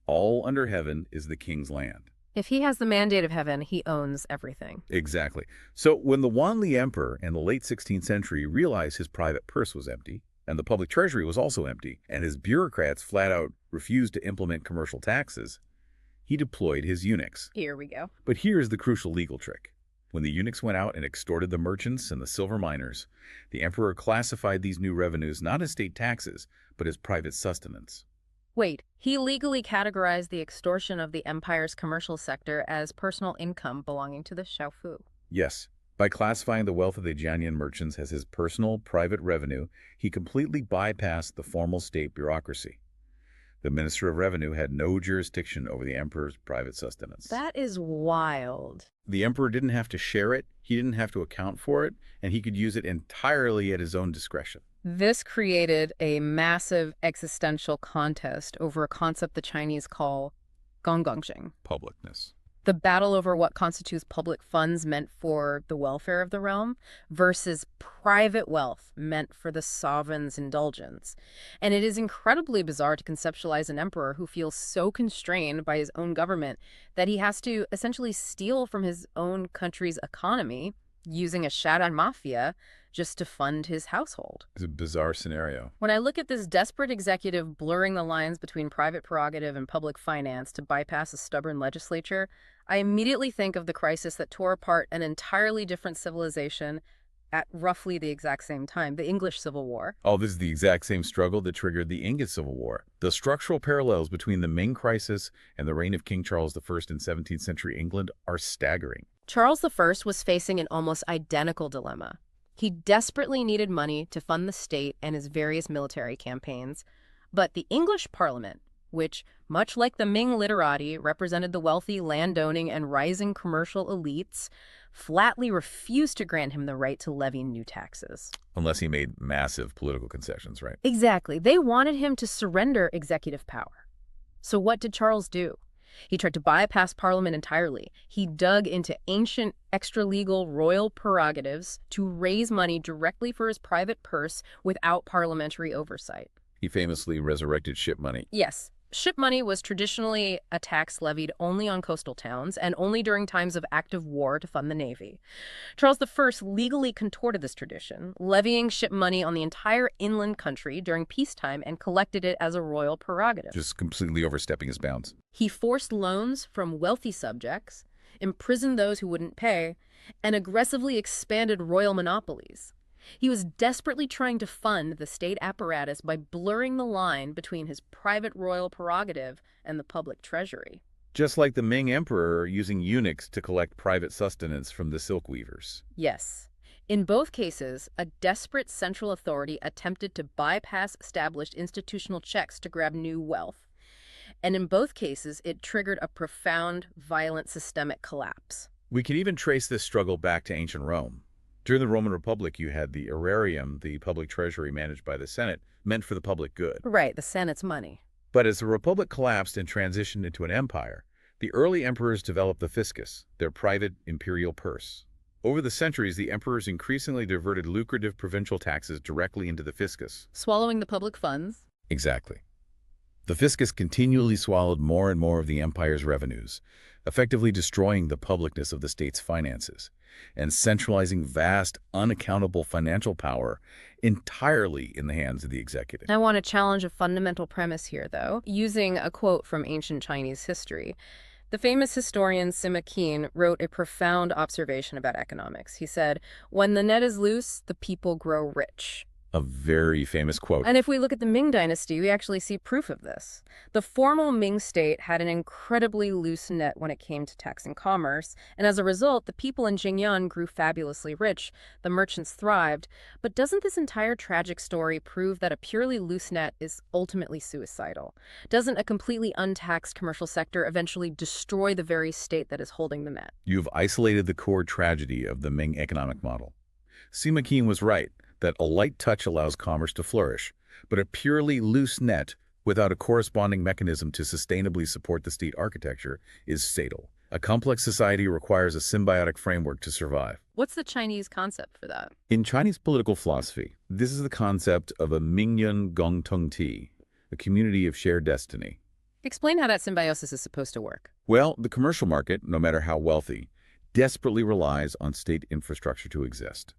"All under heaven is the king's land." If he has the mandate of heaven, he owns everything. Exactly. So when the Wanli emperor in the late 16th century realized his private purse was empty, and the public treasury was also empty, and his bureaucrats flat out refused to implement commercial taxes, he deployed his eunuchs. Here we go. But here's the crucial legal trick. When the eunuchs went out and extorted the merchants and the silver miners, the emperor classified these new revenues not as state taxes, but as private sustenance. Wait, he legally categorized the extortion of the empire's commercial sector as personal income belonging to the Xiaofu. Yes, by classifying the wealth of the Jianyan merchants as his personal, private revenue, he completely bypassed the formal state bureaucracy. The Minister of Revenue had no jurisdiction over the emperor's private sustenance. That is wild. The emperor didn't have to share it, he didn't have to account for it, and he could use it entirely at his own discretion. This created a massive existential contest over a concept the Chinese call gonggongxing. Publicness. The battle over what constitutes public funds meant for the welfare of the realm versus private wealth meant for the sovereign's indulgence. And it is incredibly bizarre to conceptualize an emperor who feels so constrained by his own government that he has to essentially steal from his own country's economy using a shadow mafia just to fund his household. It's a bizarre scenario. When I look at this desperate executive blurring the lines between private prerogative and public finance to bypass a stubborn legislature, I immediately think of the crisis that tore apart an entirely different civilization at roughly the exact same time, the English Civil War. Oh, this is the exact same struggle that triggered the Ingot Civil War. The structural parallels between the Ming crisis and the reign of King Charles I in 17th century England are staggering. Charles I was facing an almost identical dilemma. He desperately needed money to fund the state and his various military campaigns, but the English Parliament, which, much like the Ming literati, represented the wealthy, landowning, and rising commercial elites, flatly refused to grant him the right to levy new taxes. Unless he made massive political concessions, right? Exactly. They wanted him to surrender executive power. So what did Charles do? He tried to bypass Parliament entirely. He dug into ancient extra-legal royal prerogatives to raise money directly for his private purse without parliamentary oversight. He famously resurrected ship money. Yes. Ship money was traditionally a tax levied only on coastal towns and only during times of active war to fund the navy. Charles I legally contorted this tradition, levying ship money on the entire inland country during peacetime and collected it as a royal prerogative. Just completely overstepping his bounds. He forced loans from wealthy subjects, imprisoned those who wouldn't pay, and aggressively expanded royal monopolies. He was desperately trying to fund the state apparatus by blurring the line between his private royal prerogative and the public treasury. Just like the Ming emperor using eunuchs to collect private sustenance from the silk weavers. Yes. In both cases, a desperate central authority attempted to bypass established institutional checks to grab new wealth. And in both cases, it triggered a profound, violent systemic collapse. We can even trace this struggle back to ancient Rome. During the Roman Republic, you had the agrarian, the public treasury managed by the Senate, meant for the public good. Right, the Senate's money. But as the Republic collapsed and transitioned into an empire, the early emperors developed the fiscus, their private imperial purse. Over the centuries, the emperors increasingly diverted lucrative provincial taxes directly into the fiscus. Swallowing the public funds? Exactly. The fiscus continually swallowed more and more of the empire's revenues, effectively destroying the publicness of the state's finances and centralizing vast, unaccountable financial power entirely in the hands of the executive. I want to challenge a fundamental premise here, though, using a quote from ancient Chinese history. The famous historian Sima Qian wrote a profound observation about economics. He said, "When the net is loose, the people grow rich." A very famous quote. And if we look at the Ming Dynasty, we actually see proof of this. The formal Ming state had an incredibly loose net when it came to tax and commerce, and as a result, the people in Jingyan grew fabulously rich, the merchants thrived. But doesn't this entire tragic story prove that a purely loose net is ultimately suicidal? Doesn't a completely untaxed commercial sector eventually destroy the very state that is holding the net? You've isolated the core tragedy of the Ming economic model. Sima Qian was right that a light touch allows commerce to flourish, but a purely loose net without a corresponding mechanism to sustainably support the state architecture is fatal. A complex society requires a symbiotic framework to survive. What's the Chinese concept for that? In Chinese political philosophy, this is the concept of a Mingyun Gongtongti, a community of shared destiny. Explain how that symbiosis is supposed to work. Well, the commercial market, no matter how wealthy, desperately relies on state infrastructure to exist.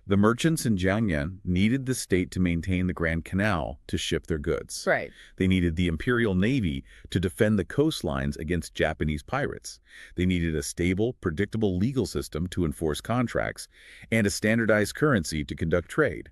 The merchants in Jiangyan needed the state to maintain the Grand Canal to ship their goods. Right. They needed the Imperial Navy to defend the coastlines against Japanese pirates. They needed a stable, predictable legal system to enforce contracts and a standardized currency to conduct trade.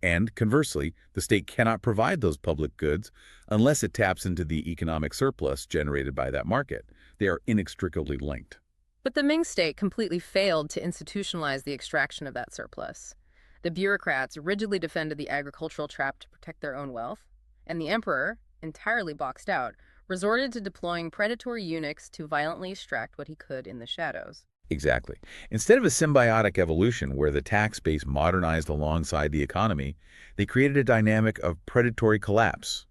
And conversely, the state cannot provide those public goods unless it taps into the economic surplus generated by that market. They are inextricably linked. But the Ming state completely failed to institutionalize the extraction of that surplus. The bureaucrats rigidly defended the agricultural trap to protect their own wealth, and the emperor, entirely boxed out, resorted to deploying predatory eunuchs to violently extract what he could in the shadows. Exactly. Instead of a symbiotic evolution where the tax base modernized alongside the economy, they created a dynamic of predatory collapse.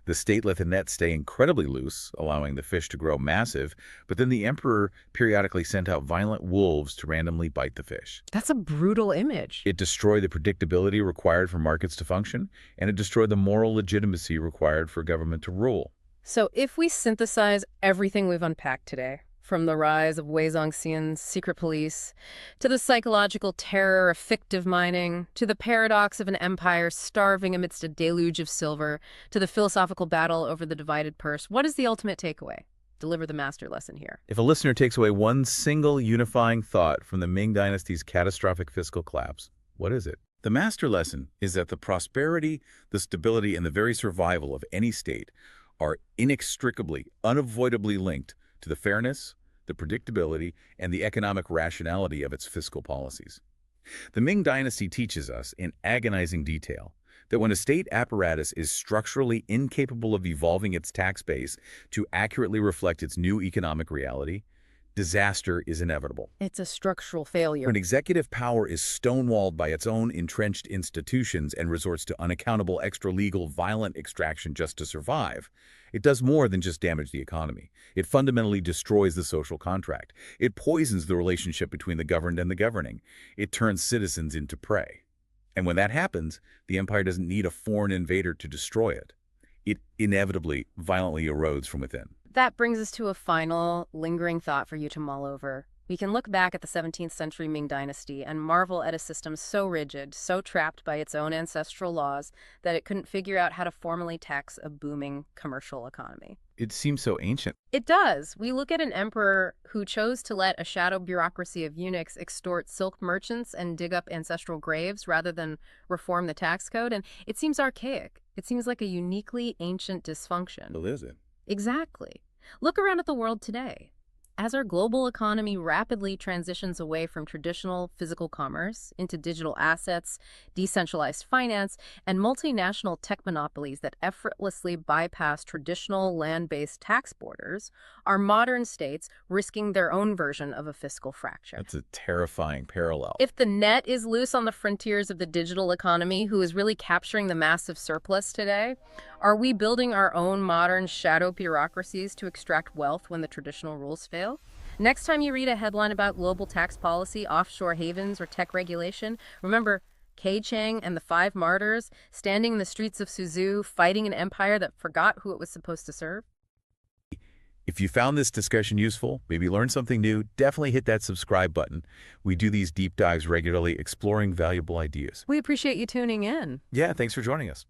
The state let the net stay incredibly loose, allowing the fish to grow massive, but then the emperor periodically sent out violent wolves to randomly bite the fish. That's a brutal image. It destroyed the predictability required for markets to function, and it destroyed the moral legitimacy required for government to rule. So if we synthesize everything we've unpacked today, from the rise of Wei Zongxian's secret police, to the psychological terror of fictive mining, to the paradox of an empire starving amidst a deluge of silver, to the philosophical battle over the divided purse, what is the ultimate takeaway? Deliver the master lesson here. If a listener takes away one single unifying thought from the Ming Dynasty's catastrophic fiscal collapse, what is it? The master lesson is that the prosperity, the stability, and the very survival of any state are inextricably, unavoidably linked to the fairness, the predictability, and the economic rationality of its fiscal policies. The Ming Dynasty teaches us in agonizing detail that when a state apparatus is structurally incapable of evolving its tax base to accurately reflect its new economic reality, disaster is inevitable. It's a structural failure. When executive power is stonewalled by its own entrenched institutions and resorts to unaccountable, extra-legal, violent extraction just to survive, it does more than just damage the economy. It fundamentally destroys the social contract. It poisons the relationship between the governed and the governing. It turns citizens into prey. And when that happens, the empire doesn't need a foreign invader to destroy it. It inevitably, violently erodes from within. That brings us to a final, lingering thought for you to mull over. We can look back at the 17th century Ming Dynasty and marvel at a system so rigid, so trapped by its own ancestral laws, that it couldn't figure out how to formally tax a booming commercial economy. It seems so ancient. It does. We look at an emperor who chose to let a shadow bureaucracy of eunuchs extort silk merchants and dig up ancestral graves rather than reform the tax code, and it seems archaic. It seems like a uniquely ancient dysfunction. Well, is it? Exactly. Look around at the world today. As our global economy rapidly transitions away from traditional physical commerce into digital assets, decentralized finance, and multinational tech monopolies that effortlessly bypass traditional land-based tax borders, are modern states risking their own version of a fiscal fracture. That's a terrifying parallel. If the net is loose on the frontiers of the digital economy, who is really capturing the massive surplus today, are we building our own modern shadow bureaucracies to extract wealth when the traditional rules fail? Next time you read a headline about global tax policy, offshore havens, or tech regulation, remember chéng and the 5 martyrs standing in the streets of Suzhou fighting an empire that forgot who it was supposed to serve? If you found this discussion useful, maybe learned something new, definitely hit that subscribe button. We do these deep dives regularly, exploring valuable ideas. We appreciate you tuning in. Yeah, thanks for joining us.